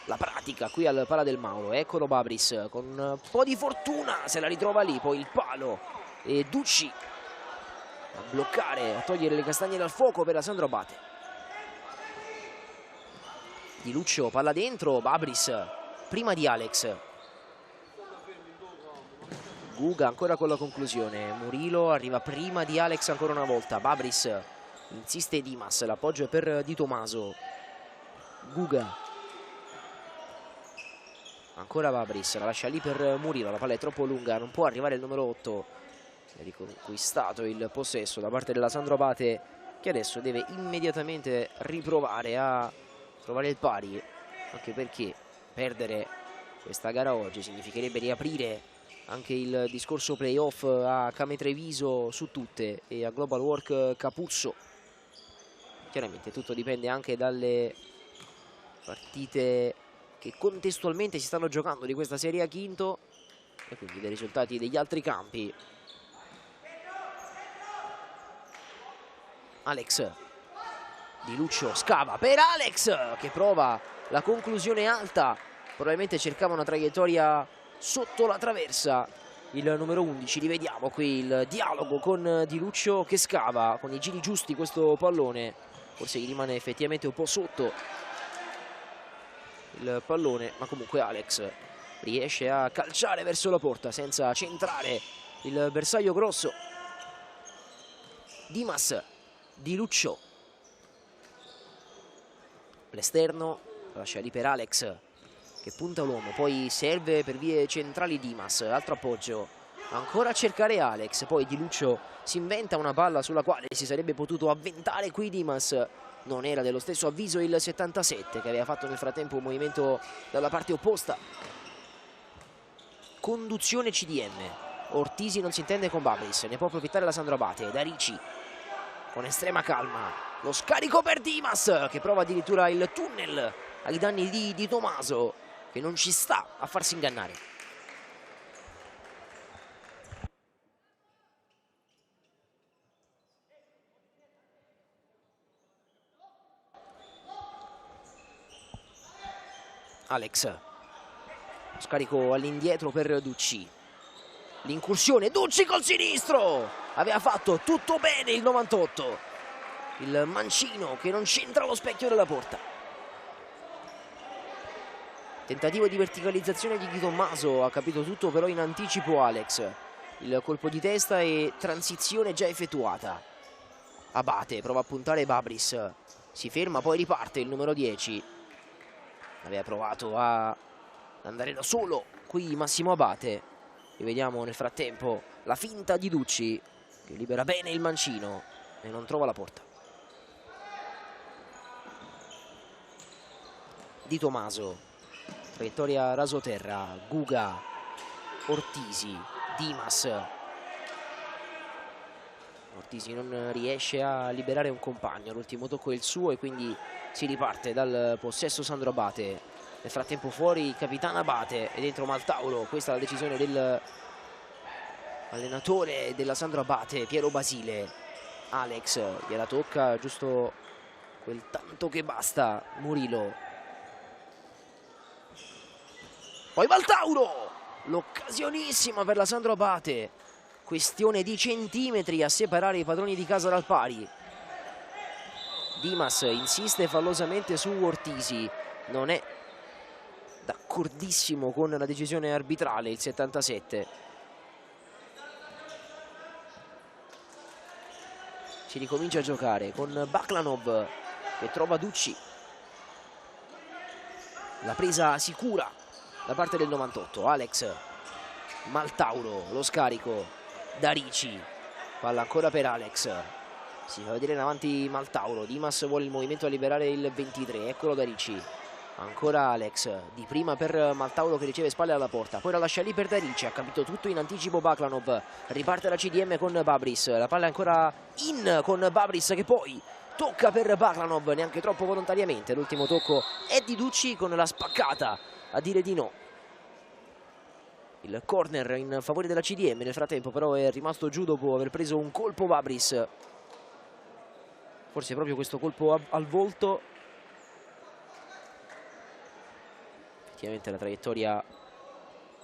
la pratica qui al Pala del Mauro. Eccolo Babris con un po' di fortuna, se la ritrova lì, poi il palo e Ducci a bloccare, a togliere le castagne dal fuoco per la Sandro Abate. Di Luccio, palla dentro, Babris prima di Alex. Guga ancora con la conclusione. Murillo arriva prima di Alex ancora una volta. Babris, insiste Dimas, l'appoggio è per Di Tomaso. Guga, ancora Babris, la lascia lì per Murillo, la palla è troppo lunga, non può arrivare il numero 8. È riconquistato il possesso da parte della Sandro Abate, che adesso deve immediatamente riprovare a trovare il pari, anche perché perdere questa gara oggi significherebbe riaprire anche il discorso playoff a Came Treviso su tutte e a Global Work Capuzzo. Chiaramente tutto dipende anche dalle partite che contestualmente si stanno giocando di questa Serie A quinto e quindi dai risultati degli altri campi. Alex, Di Luccio scava per Alex, che prova la conclusione alta, probabilmente cercava una traiettoria sotto la traversa. Il numero 11, rivediamo qui il dialogo con Di Luccio che scava con i giri giusti questo pallone, forse gli rimane effettivamente un po' sotto il pallone, ma comunque Alex riesce a calciare verso la porta senza centrare il bersaglio grosso. Dimas, Di Luccio, l'esterno, lascia lì per Alex che punta l'uomo, poi serve per vie centrali Dimas, altro appoggio, ancora a cercare Alex, poi Di Luccio si inventa una palla sulla quale si sarebbe potuto avventare qui Dimas. Non era dello stesso avviso il 77, che aveva fatto nel frattempo un movimento dalla parte opposta. Conduzione CDM, Ortisi non si intende con Babris, ne può approfittare la Sandro Abate. Da Ricci con estrema calma, lo scarico per Dimas che prova addirittura il tunnel ai danni di Di Tomaso, che non ci sta a farsi ingannare. Alex, lo scarico all'indietro per Ducci, l'incursione, Ducci col sinistro, aveva fatto tutto bene il 98, il mancino che non c'entra lo specchio della porta. Tentativo di verticalizzazione di Di Tommaso, ha capito tutto però in anticipo Alex, il colpo di testa e transizione già effettuata. Abate prova a puntare Babris, si ferma poi riparte il numero 10. Aveva provato a andare da solo qui Massimo Abate e vediamo nel frattempo la finta di Ducci che libera bene il mancino e non trova la porta. Di Tomaso, traiettoria rasoterra, Guga, Ortisi, Dimas. Ortisi non riesce a liberare un compagno, l'ultimo tocco è il suo e quindi si riparte dal possesso Sandro Abate. Nel frattempo fuori capitano Abate e dentro Maltauro. Questa è la decisione del allenatore della Sandro Abate, Piero Basile. Alex gliela tocca giusto quel tanto che basta. Murillo, poi Maltauro, l'occasionissima per la Sandro Abate, questione di centimetri a separare i padroni di casa dal pari. Dimas insiste fallosamente su Ortisi, non è d'accordissimo con la decisione arbitrale il 77. Si ricomincia a giocare con Baklanov che trova Ducci. La presa sicura da parte del 98. Alex, Maltauro, lo scarico da Ricci, palla ancora per Alex, si fa vedere in avanti Maltauro. Dimas vuole il movimento a liberare il 23, eccolo da Ricci. Ancora Alex, di prima per Maltauro che riceve spalle alla porta, poi la lascia lì per Darici, ha capito tutto in anticipo Baklanov, riparte la CDM con Babris, la palla è ancora in con Babris che poi tocca per Baklanov, neanche troppo volontariamente, l'ultimo tocco è di Ducci con la spaccata a dire di no. Il corner in favore della CDM, nel frattempo però è rimasto giù dopo aver preso un colpo Babris, forse proprio questo colpo al volto. Effettivamente la traiettoria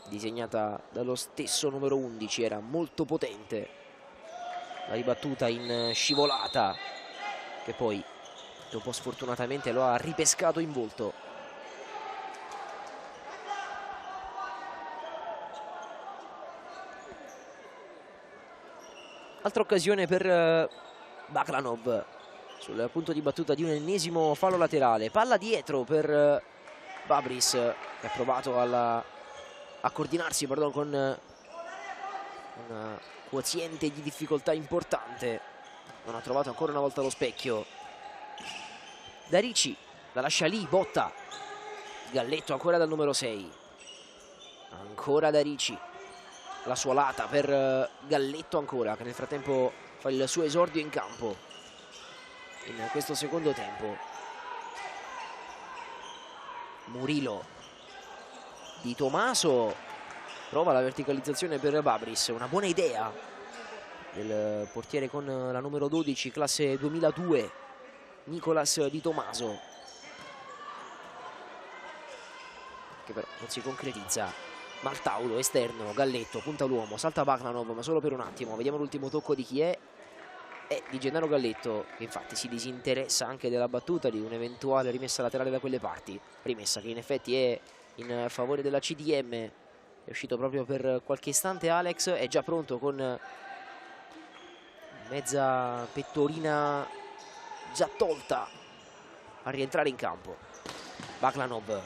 disegnata dallo stesso numero 11 era molto potente, la ribattuta in scivolata che poi dopo sfortunatamente lo ha ripescato in volto. Altra occasione per Baklanov sul punto di battuta di un ennesimo fallo laterale, palla dietro per Babris che ha provato a coordinarsi con un quoziente di difficoltà importante, non ha trovato ancora una volta lo specchio. Darici la lascia lì, botta Galletto ancora dal numero 6, ancora Darici, la suolata per Galletto ancora, che nel frattempo fa il suo esordio in campo in questo secondo tempo. Murillo, Di Tomaso prova la verticalizzazione per Babris, una buona idea del portiere con la numero 12 classe 2002 Nicolas Di Tomaso, che però non si concretizza. Maltauro esterno, Galletto punta l'uomo, salta Baklanov ma solo per un attimo, vediamo l'ultimo tocco di chi è di Gennaro Galletto, che infatti si disinteressa anche della battuta di un'eventuale rimessa laterale da quelle parti, rimessa che in effetti è in favore della CDM. È uscito proprio per qualche istante Alex, è già pronto con mezza pettorina già tolta a rientrare in campo. Baklanov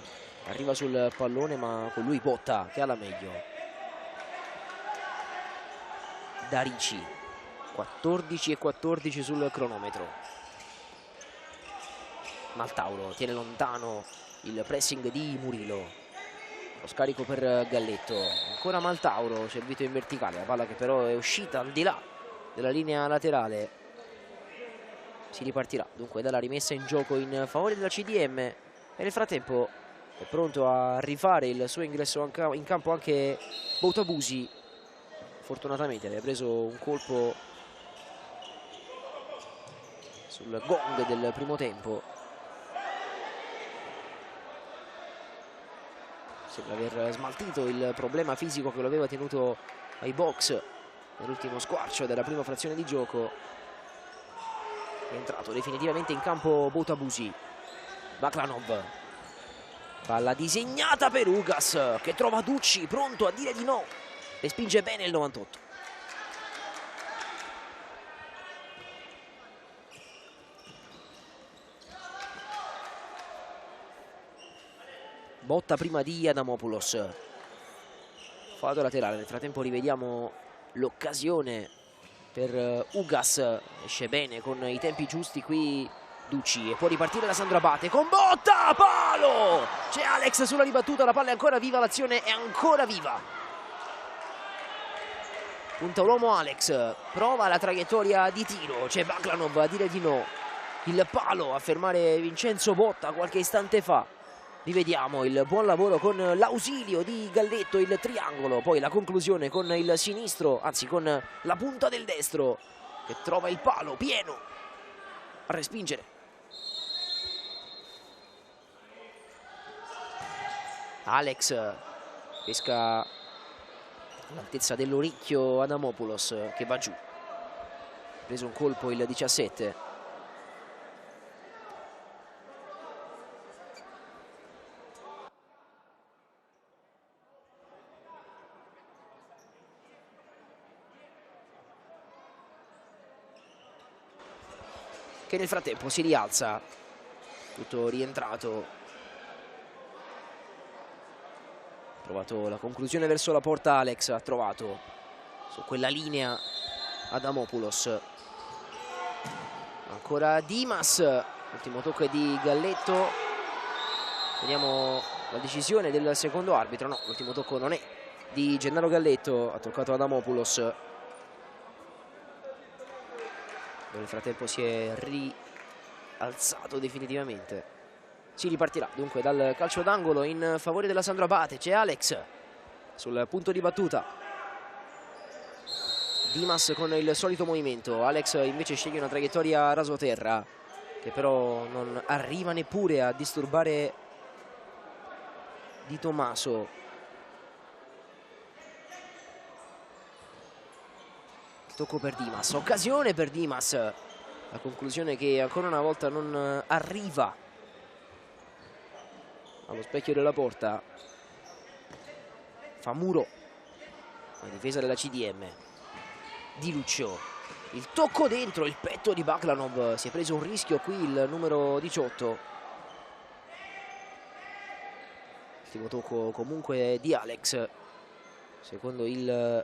arriva sul pallone ma con lui Botta che ha la meglio. Darici, 14:14 sul cronometro. Maltauro tiene lontano il pressing di Murillo, lo scarico per Galletto, ancora Maltauro servito in verticale, la palla che però è uscita al di là della linea laterale. Si ripartirà dunque dalla rimessa in gioco in favore della CDM e nel frattempo è pronto a rifare il suo ingresso in campo anche Boutabusi. Fortunatamente aveva preso un colpo sul gong del primo tempo, sembra aver smaltito il problema fisico che lo aveva tenuto ai box nell'ultimo squarcio della prima frazione di gioco. È entrato definitivamente in campo Boutabusi. Baklanov, palla disegnata per Ugas che trova Ducci pronto a dire di no, respinge bene il 98. Botta prima di Adamopoulos, fallo laterale. Nel frattempo rivediamo l'occasione per Ugas, esce bene con i tempi giusti qui Ducci e può ripartire da Sandro Abate con botta, palo! C'è Alex sulla ribattuta, la palla è ancora viva, l'azione è ancora viva. Punta l'uomo Alex, prova la traiettoria di tiro, c'è Baklanov a dire di no. Il palo a fermare Vincenzo Botta qualche istante fa. Rivediamo il buon lavoro con l'ausilio di Galletto, il triangolo, poi la conclusione con il sinistro, anzi con la punta del destro che trova il palo pieno a respingere. Alex pesca all'altezza dell'orecchio Adamopoulos che va giù. Ha preso un colpo il 17. Che nel frattempo si rialza, tutto rientrato. Ha trovato la conclusione verso la porta Alex, ha trovato su quella linea Adamopoulos. Ancora Dimas, ultimo tocco è di Galletto. Vediamo la decisione del secondo arbitro. No, l'ultimo tocco non è di Gennaro Galletto, ha toccato Adamopoulos. Nel frattempo si è rialzato definitivamente. Si ripartirà dunque dal calcio d'angolo in favore della Sandro Abate. C'è Alex sul punto di battuta. Dimas con il solito movimento. Alex invece sceglie una traiettoria rasoterra che però non arriva neppure a disturbare Di Tommaso. Tocco per Dimas, occasione per Dimas, la conclusione che ancora una volta non arriva allo specchio della porta. Fa muro la difesa della CDM. Di Luccio, il tocco dentro il petto di Baklanov, si è preso un rischio qui il numero 18. Ultimo tocco comunque di Alex secondo il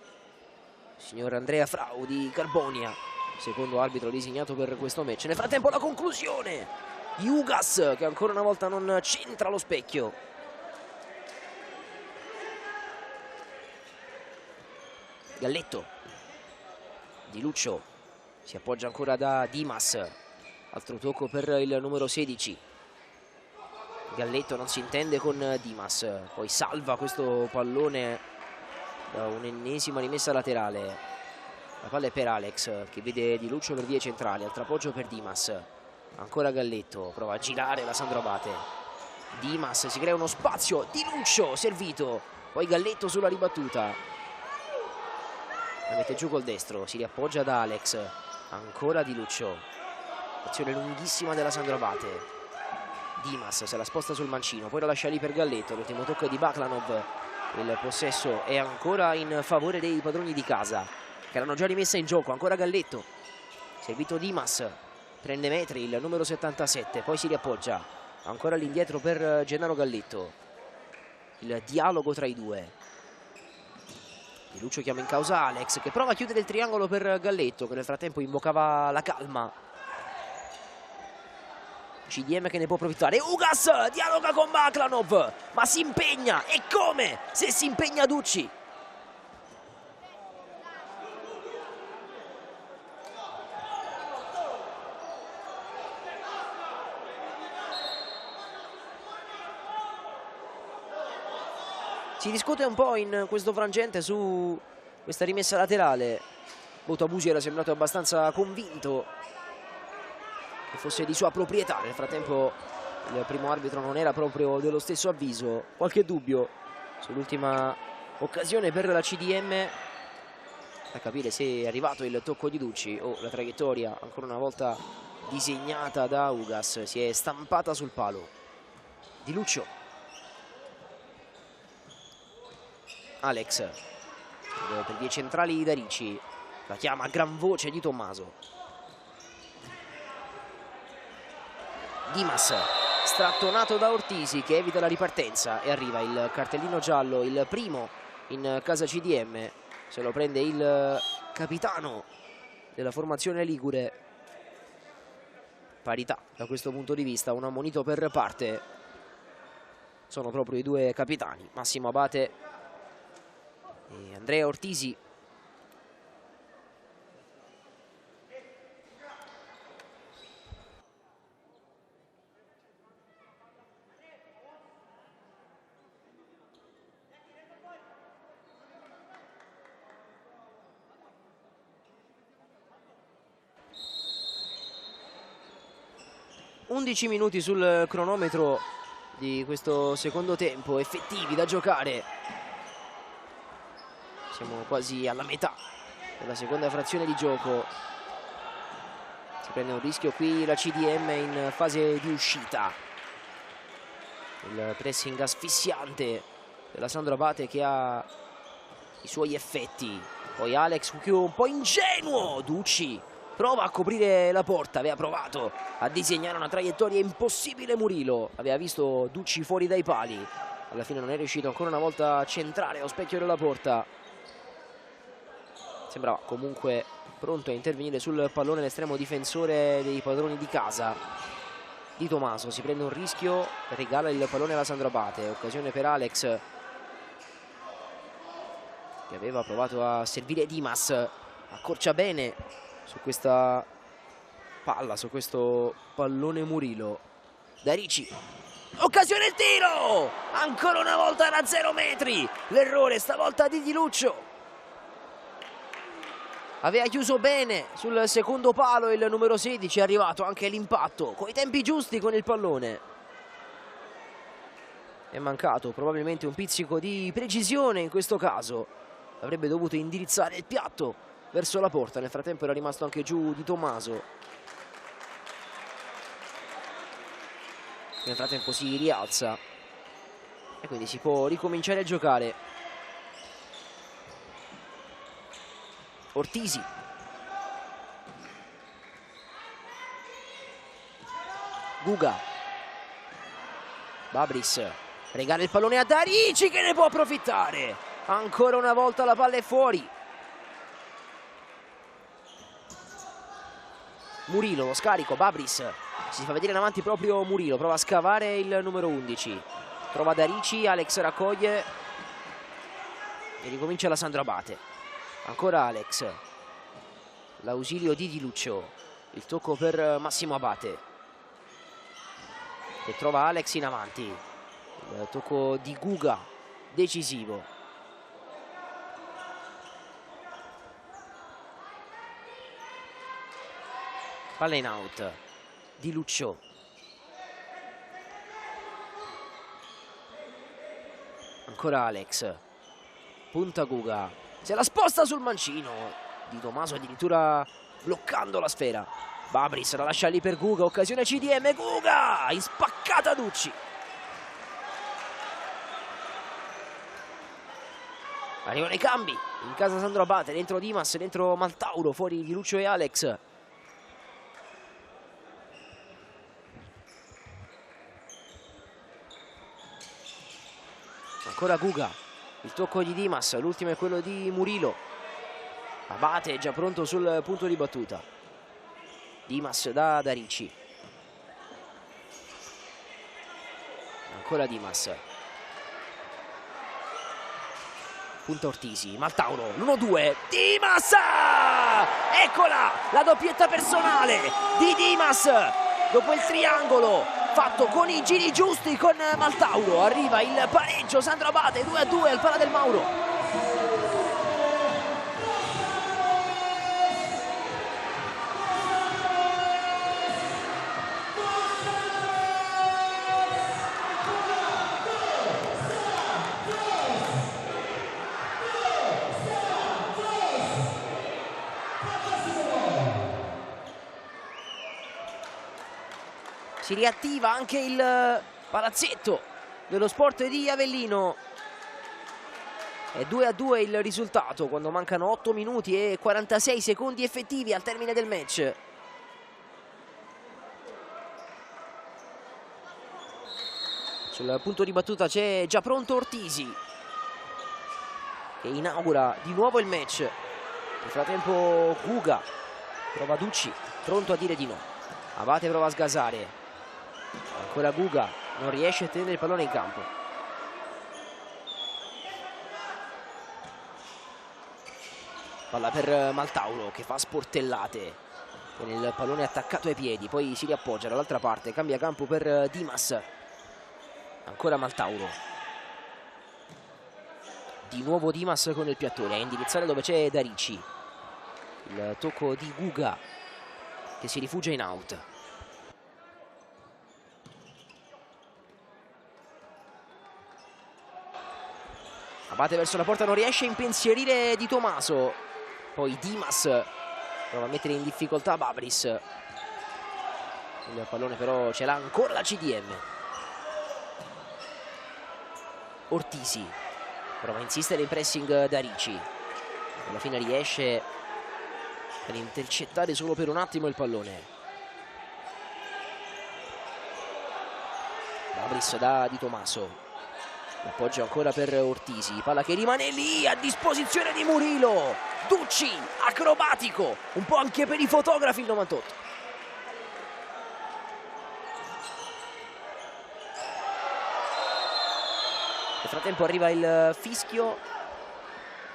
signor Andrea Frau di Carbonia, secondo arbitro designato per questo match. Nel frattempo la conclusione di Ugas che ancora una volta non centra lo specchio. Galletto, Di Luccio, si appoggia ancora da Dimas, altro tocco per il numero 16. Galletto non si intende con Dimas, poi salva questo pallone da un'ennesima rimessa laterale. La palla è per Alex che vede Di Luccio per vie centrali, altro appoggio per Dimas. Ancora Galletto, prova a girare la Sandro Abate. Dimas, si crea uno spazio, Di Luccio servito, poi Galletto sulla ribattuta. La mette giù col destro, si riappoggia da Alex. Ancora Di Luccio, azione lunghissima della Sandro Abate. Dimas se la sposta sul mancino, poi la lascia lì per Galletto. L'ultimo tocco è di Baklanov. Il possesso è ancora in favore dei padroni di casa che l'hanno già rimessa in gioco. Ancora Galletto, servito Dimas, prende metri il numero 77, poi si riappoggia ancora all'indietro per Gennaro Galletto. Il dialogo tra i due. Di Luccio chiama in causa Alex che prova a chiudere il triangolo per Galletto che nel frattempo invocava la calma. CDM che ne può approfittare. Ugas dialoga con Baklanov, ma si impegna, e come se si impegna Ducci. Si discute un po' in questo frangente su questa rimessa laterale. Botabusi era sembrato abbastanza convinto che fosse di sua proprietà. Nel frattempo il primo arbitro non era proprio dello stesso avviso. Qualche dubbio sull'ultima occasione per la CDM, da capire se è arrivato il tocco di Ducci o la traiettoria ancora una volta disegnata da Ugas si è stampata sul palo. Di Luccio, Alex per vie centrali da Ricci, la chiama a gran voce Di Tommaso. Dimas strattonato da Ortisi che evita la ripartenza e arriva il cartellino giallo, il primo in casa CDM. Se lo prende il capitano della formazione ligure. Parità da questo punto di vista, un ammonito per parte. Sono proprio i due capitani, Massimo Abate e Andrea Ortisi. 11 minuti sul cronometro di questo secondo tempo effettivi da giocare. Siamo quasi alla metà della seconda frazione di gioco. Si prende un rischio qui la CDM in fase di uscita. Il pressing asfissiante della Sandro Abate che ha i suoi effetti. Poi Alex un po' ingenuo. Ducci prova a coprire la porta. Aveva provato a disegnare una traiettoria impossibile Murillo. Aveva visto Ducci fuori dai pali. Alla fine non è riuscito ancora una volta a centrare lo specchio della porta. Sembrava comunque pronto a intervenire sul pallone l'estremo difensore dei padroni di casa. Di Tommaso si prende un rischio, regala il pallone alla Sandro Abate. Occasione per Alex, che aveva provato a servire Dimas. Accorcia bene su questa palla, su questo pallone Murillo. Darici, occasione il tiro! Ancora una volta da 0 metri. L'errore stavolta di Di Luccio. Aveva chiuso bene sul secondo palo il numero 16, è arrivato anche l'impatto con i tempi giusti con il pallone. È mancato probabilmente un pizzico di precisione in questo caso. Avrebbe dovuto indirizzare il piatto verso la porta. Nel frattempo era rimasto anche giù Di Tommaso. Nel frattempo si rialza e quindi si può ricominciare a giocare. Ortisi, Guga, Babris regala il pallone a Darici che ne può approfittare. Ancora una volta la palla è fuori. Murillo, lo scarico, Babris si fa vedere in avanti proprio Murillo, prova a scavare il numero 11, trova Darici, Alex raccoglie e ricomincia la Sandro Abate. Ancora Alex, l'ausilio di Di Luccio, il tocco per Massimo Abate e trova Alex in avanti, il tocco di Guga decisivo. Palla in out, Di Luccio, ancora Alex, punta Guga, se la sposta sul mancino. Di Tommaso addirittura bloccando la sfera. Babris la lascia lì per Guga, occasione CDM, Guga in spaccata Ducci. Arrivano i cambi in casa Sandro Abate, dentro Dimas, dentro Maltauro, fuori Di Luccio e Alex. Ancora Guga, il tocco di Dimas, l'ultimo è quello di Murillo. Abate è già pronto sul punto di battuta. Dimas da Darici. Ancora Dimas. Punta Ortisi, Maltauro, l'1-2, Dimas! Eccola, la doppietta personale di Dimas. Dopo il triangolo fatto con i giri giusti con Maltauro, arriva il pareggio. Sandro Abate 2-2 al Pala del Mauro. Si riattiva anche il palazzetto dello Sport di Avellino. È 2-2 il risultato quando mancano 8 minuti e 46 secondi effettivi al termine del match. Sul punto di battuta c'è già pronto Ortisi, che inaugura di nuovo il match. Nel frattempo Guga prova Ducci, pronto a dire di no. Abate prova a sgasare. Ancora Guga, non riesce a tenere il pallone in campo. Palla per Maltauro che fa sportellate con il pallone attaccato ai piedi, poi si riappoggia dall'altra parte, cambia campo per Dimas. Ancora Maltauro. Di nuovo Dimas con il piattone a indirizzare dove c'è Darici. Il tocco di Guga che si rifugia in out. Abate verso la porta, non riesce a impensierire Di Tomaso. Poi Dimas prova a mettere in difficoltà Babris. Il pallone però ce l'ha ancora la CDM. Ortisi prova a insistere in pressing da Ricci. Alla fine riesce ad intercettare solo per un attimo il pallone. Babris da Di Tomaso. L'appoggio ancora per Ortisi, palla che rimane lì a disposizione di Murilo. Ducci, acrobatico, un po' anche per i fotografi il 98. Nel frattempo arriva il fischio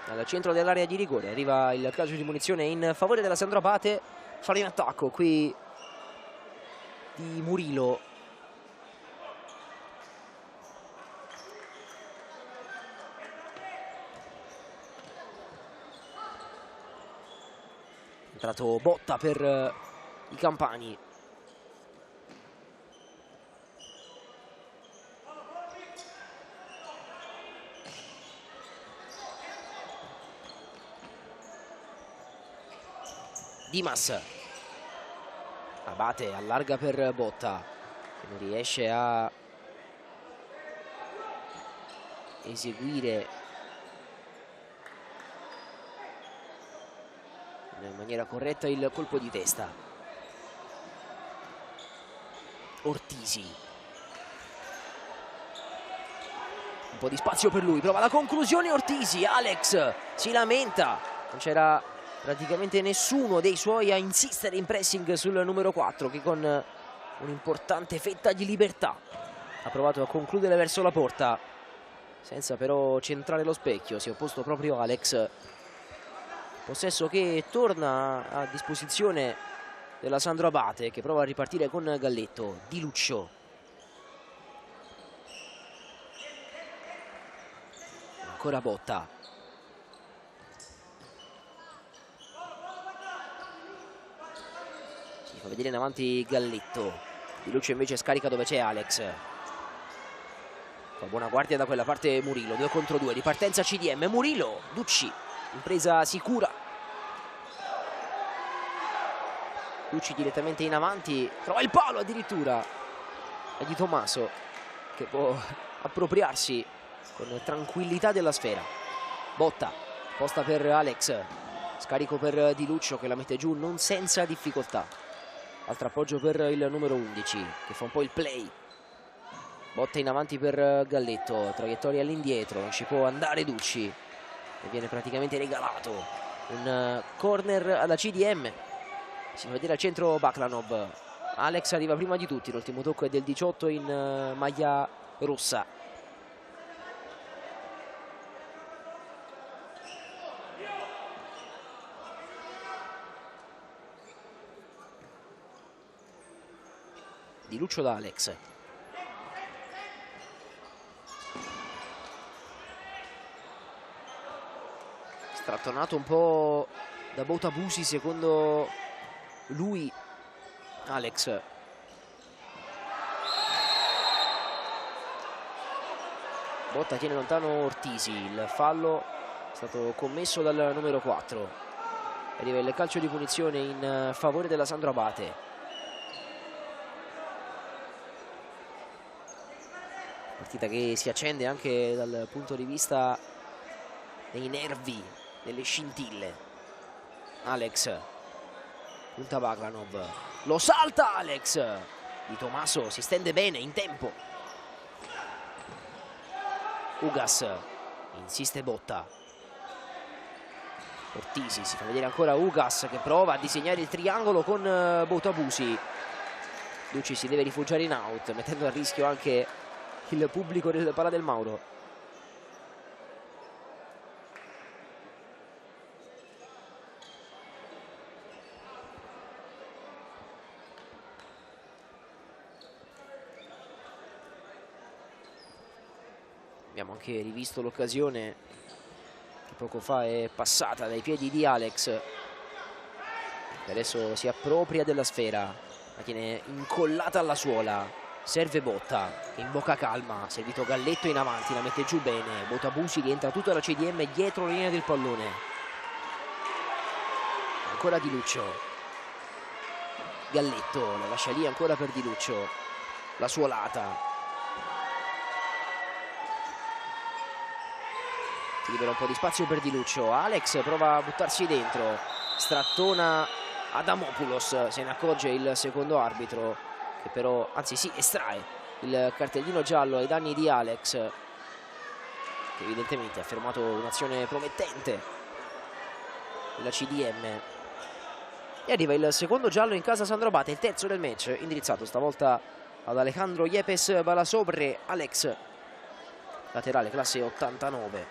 dal centro dell'area di rigore, arriva il calcio di punizione in favore della Sandro Abate. Fallo in attacco qui di Murilo. Entrato Botta per i Campani. Dimas. Abate allarga per Botta, che non riesce a eseguire in maniera corretta il colpo di testa. Ortisi, un po' di spazio per lui, prova la conclusione Ortisi. Alex si lamenta, non c'era praticamente nessuno dei suoi a insistere in pressing sul numero 4, che con un'importante fetta di libertà ha provato a concludere verso la porta senza però centrare lo specchio. Si è opposto proprio Alex. Possesso che torna a disposizione della Sandro Abate, che prova a ripartire con Galletto. Di Luccio. Ancora Botta. Si fa vedere in avanti Galletto. Di Luccio invece scarica dove c'è Alex. Fa buona guardia da quella parte Murilo. 2 contro 2. Ripartenza CDM. Murilo. Ducci. Impresa sicura. Ducci direttamente in avanti, trova il palo addirittura. È Di Tomaso che può appropriarsi con tranquillità della sfera. Botta, posta per Alex, scarico per Di Luccio che la mette giù non senza difficoltà. Altro appoggio per il numero 11 che fa un po' il play. Botta in avanti per Galletto, traiettoria all'indietro, non ci può andare Ducci e viene praticamente regalato un corner alla CDM. Si fa vedere al centro Baklanov. Alex arriva prima di tutti, l'ultimo tocco è del 18 in maglia rossa. Di Luccio da Alex. Strattonato un po' da Botabusi secondo lui Alex. Botta tiene lontano Ortisi. Il fallo è stato commesso dal numero 4. Arriva il calcio di punizione in favore della Sandro Abate. Partita che si accende anche dal punto di vista dei nervi, delle scintille. Alex punta Baklanov, lo salta Alex. Di Tomaso si stende bene in tempo. Ugas, insiste Botta. Ortisi, si fa vedere ancora Ugas che prova a disegnare il triangolo con Botabusi. Ducci si deve rifugiare in out, mettendo a rischio anche il pubblico del Pala del Mauro. Abbiamo anche rivisto l'occasione che poco fa è passata dai piedi di Alex, che adesso si appropria della sfera, la tiene incollata alla suola. Serve Botta, che invoca calma, servito Galletto in avanti, la mette giù bene. Botabusi rientra tutta la CDM dietro la linea del pallone. Ancora Di Luccio. Galletto la lascia lì ancora per Di Luccio. La suolata. Si libera un po' di spazio per Di Luccio. Alex prova a buttarsi dentro. Strattona Adamopoulos. Se ne accorge il secondo arbitro, che però, anzi sì, estrae il cartellino giallo ai danni di Alex, che evidentemente ha fermato un'azione promettente della CDM. E arriva il secondo giallo in casa Sandro Abate, il terzo del match, indirizzato stavolta ad Alejandro Yepes Balasobre. Alex, laterale classe 89,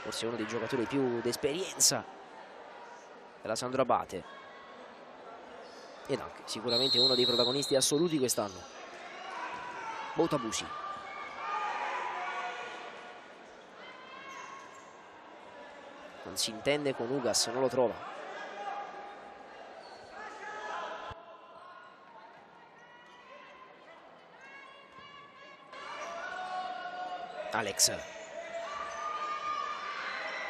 forse uno dei giocatori più d'esperienza della Sandro Abate, ed anche sicuramente uno dei protagonisti assoluti quest'anno. Botabusi. Non si intende con Ugas, non lo trova. Alex.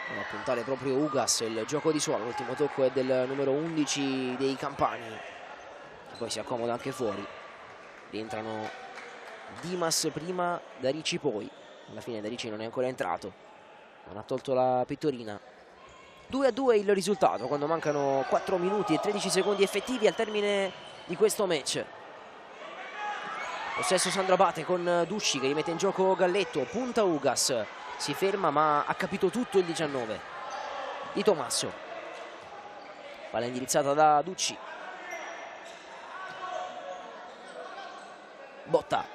Prova a puntare proprio Ugas, il gioco di suolo. L'ultimo tocco è del numero 11 dei Campani, che poi si accomoda anche fuori. Rientrano Dimas prima, Darici poi. Alla fine Darici non è ancora entrato, non ha tolto la pettorina. 2-2 il risultato quando mancano 4 minuti e 13 secondi effettivi al termine di questo match. Possesso Sandro Abate con Ducci che rimette in gioco Galletto. Punta Ugas, si ferma ma ha capito tutto il 19 Di Tommaso. Palla indirizzata da Ducci. Botta.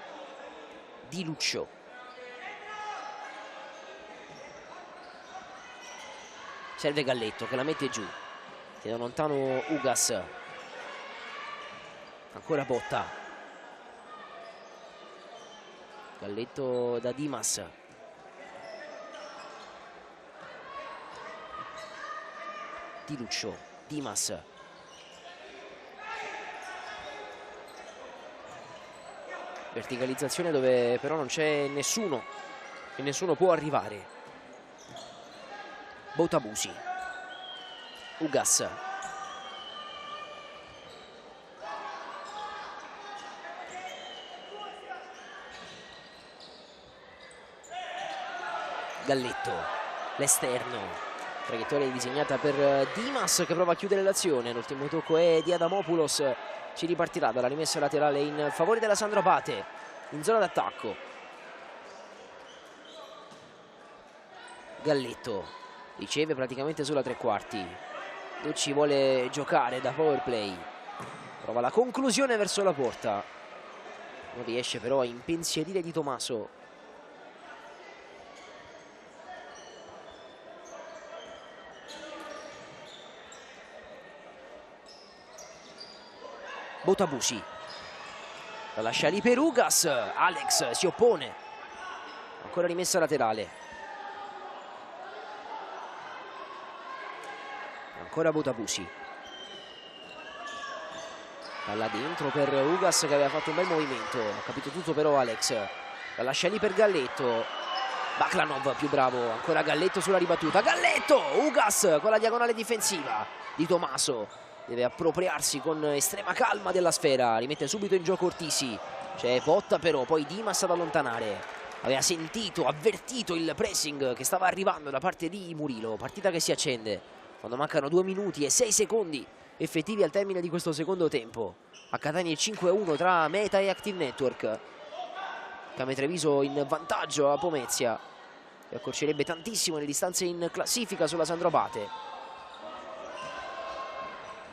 Di Luccio. Serve Galletto che la mette giù. Tiene lontano Ugas. Ancora Botta. Galletto da Dimas. Di Luccio. Dimas. Verticalizzazione dove però non c'è nessuno e nessuno può arrivare. Botabusi. Ugas. Galletto. L'esterno. Traiettoria disegnata per Dimas che prova a chiudere l'azione. L'ultimo tocco è di Adamopoulos. Ci ripartirà dalla rimessa laterale in favore della Sandro Abate in zona d'attacco. Galletto riceve praticamente sulla tre quarti. Ducci vuole giocare da power play, prova la conclusione verso la porta, non riesce però a impensierire Di Tommaso. Botabusi la lascia lì per Ugas. Alex si oppone. Ancora rimessa laterale. Ancora Botabusi. Palla dentro per Ugas che aveva fatto un bel movimento. Ha capito tutto però Alex. La lascia lì per Galletto. Baklanov più bravo. Ancora Galletto sulla ribattuta. Galletto! Ugas con la diagonale difensiva. Di Tommaso deve appropriarsi con estrema calma della sfera. Rimette subito in gioco Ortisi. C'è Botta però, poi Dimas ad allontanare. Aveva sentito, avvertito il pressing che stava arrivando da parte di Murillo. Partita che si accende quando mancano 2 minuti e 6 secondi effettivi al termine di questo secondo tempo. A Catania il 5-1 tra Meta e Active Network. Came Treviso in vantaggio a Pomezia, che accorcerebbe tantissimo le distanze in classifica sulla Sandro Abate.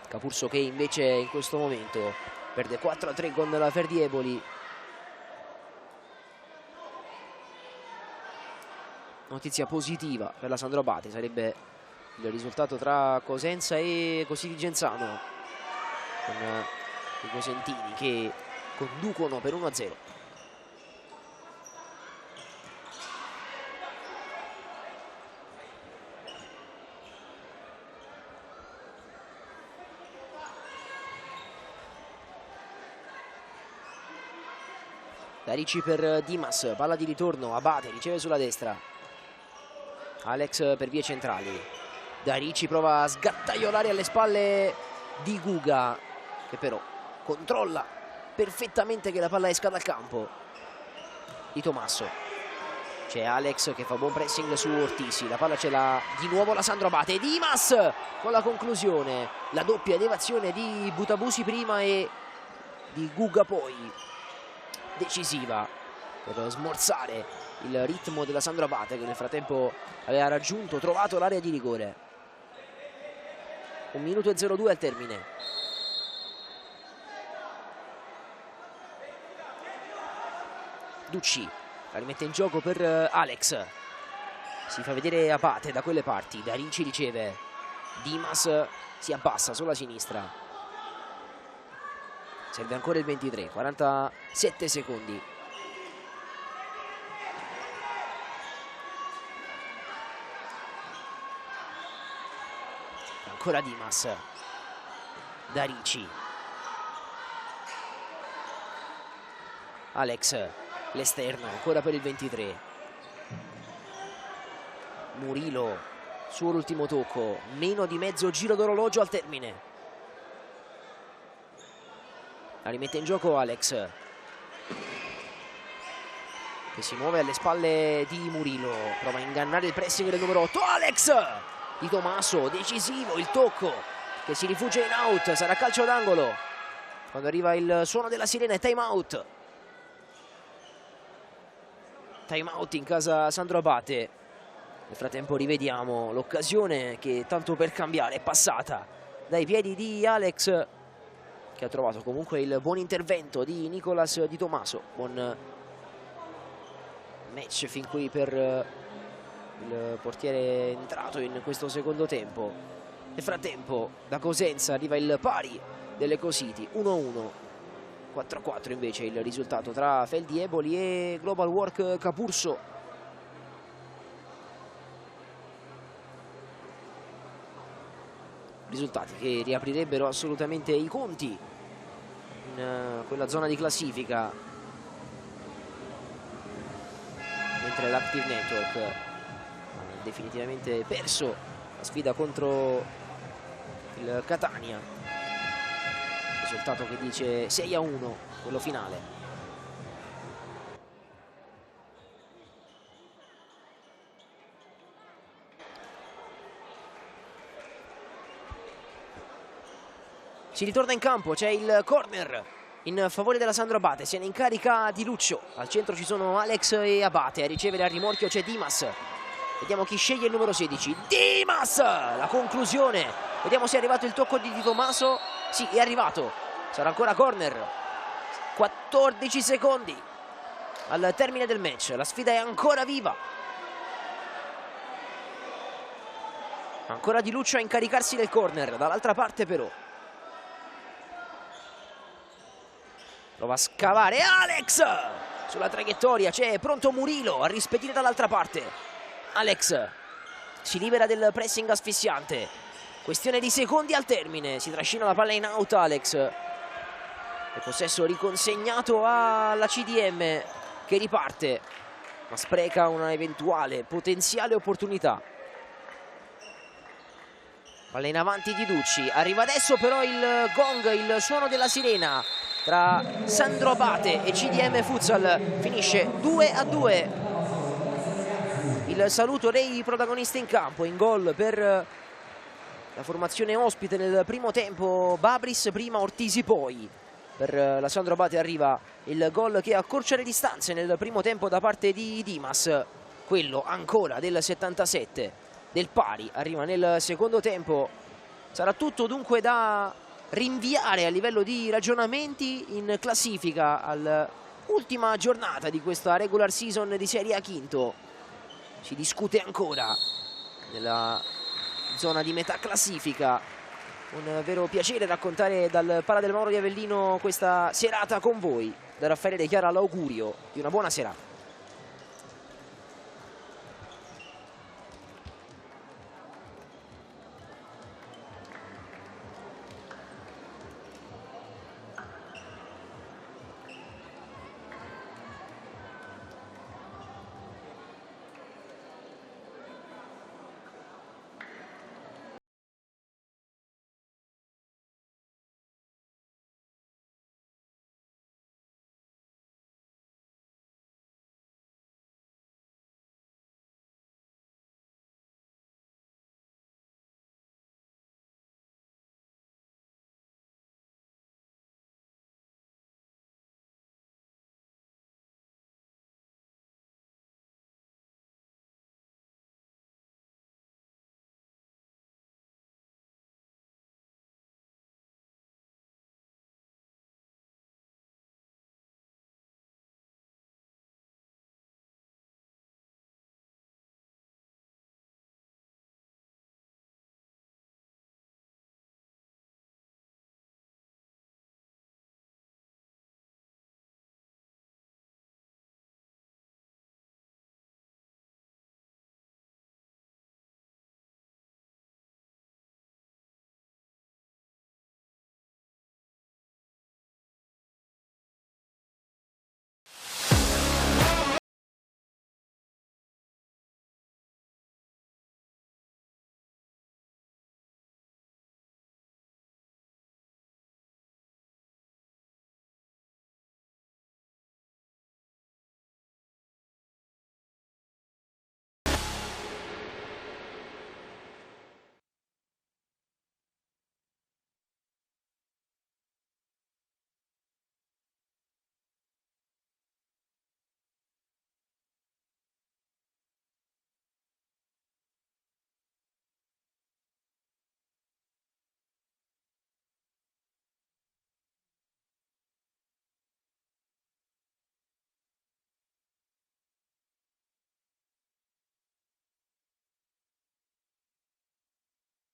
Capurso che invece in questo momento perde 4-3 con la Ferdi Eboli. Notizia positiva per la Sandro Abate sarebbe il risultato tra Cosenza e Così di Genzano, con i cosentini che conducono per 1-0. Da Ricci per Dimas, palla di ritorno, Abate riceve sulla destra, Alex per vie centrali, Da Ricci prova a sgattaiolare alle spalle di Guga, che però controlla perfettamente che la palla esca dal campo. Di Tommaso, c'è Alex che fa buon pressing su Ortisi, la palla ce l'ha di nuovo la Sandro Abate, Dimas con la conclusione, la doppia elevazione di Butabusi prima e di Guga poi, decisiva per smorzare il ritmo della Sandro Abate, che nel frattempo aveva trovato l'area di rigore. 1 minuto e 02 al termine. Ducci la rimette in gioco per Alex, si fa vedere Abate da quelle parti, Da Ricci riceve, Dimas si abbassa sulla sinistra, serve ancora il 23, 47 secondi. Ancora Dimas, Da Ricci, Alex, l'esterno ancora per il 23, Murillo, suo ultimo tocco, meno di mezzo giro d'orologio al termine. La rimette in gioco Alex, che si muove alle spalle di Murillo, prova a ingannare il pressing del numero 8, Alex di Tommaso, decisivo il tocco che si rifugia in out, sarà calcio d'angolo quando arriva il suono della sirena e time out. Time out in casa Sandro Abate. Nel frattempo rivediamo l'occasione che, tanto per cambiare, è passata dai piedi di Alex, che ha trovato comunque il buon intervento di Nicolas Di Tommaso. Buon match fin qui per il portiere entrato in questo secondo tempo. Nel frattempo da Cosenza arriva il pari delle Cositi, 1-1. 4-4 invece il risultato tra Feldi Eboli e Global Work Capurso. Risultati che riaprirebbero assolutamente i conti in quella zona di classifica, mentre l'Active Network ha definitivamente perso la sfida contro il Catania. Risultato che dice 6-1 quello finale. Si ritorna in campo, c'è il corner in favore della Sandro Abate, se ne incarica Di Luccio, al centro ci sono Alex e Abate, a ricevere al rimorchio c'è Dimas. Vediamo chi sceglie il numero 16, Dimas! La conclusione, vediamo se è arrivato il tocco di Di Tommaso, sì è arrivato, sarà ancora corner. 14 secondi al termine del match, la sfida è ancora viva. Ancora Di Luccio a incaricarsi del corner, dall'altra parte però prova a scavare Alex sulla traiettoria, c'è pronto Murillo a rispedire dall'altra parte. Alex si libera del pressing asfissiante, questione di secondi al termine, si trascina la palla in out Alex, il possesso riconsegnato alla CDM che riparte ma spreca una eventuale potenziale opportunità. Palla in avanti di Ducci, arriva adesso però il gong, il suono della sirena tra Sandro Abate e CDM Futsal, finisce 2-2. Il saluto dei protagonisti in campo, in gol per la formazione ospite nel primo tempo Babris, prima Ortisi poi. Per la Sandro Abate arriva il gol che accorcia le distanze nel primo tempo da parte di Dimas, quello ancora del 77, del pari, arriva nel secondo tempo. Sarà tutto dunque da rinviare a livello di ragionamenti in classifica all'ultima giornata di questa regular season di Serie A Quinto. Si discute ancora nella zona di metà classifica. Un vero piacere raccontare dal Pala del Mauro di Avellino questa serata con voi. Da Raffaele De Chiara l'augurio di una buona serata.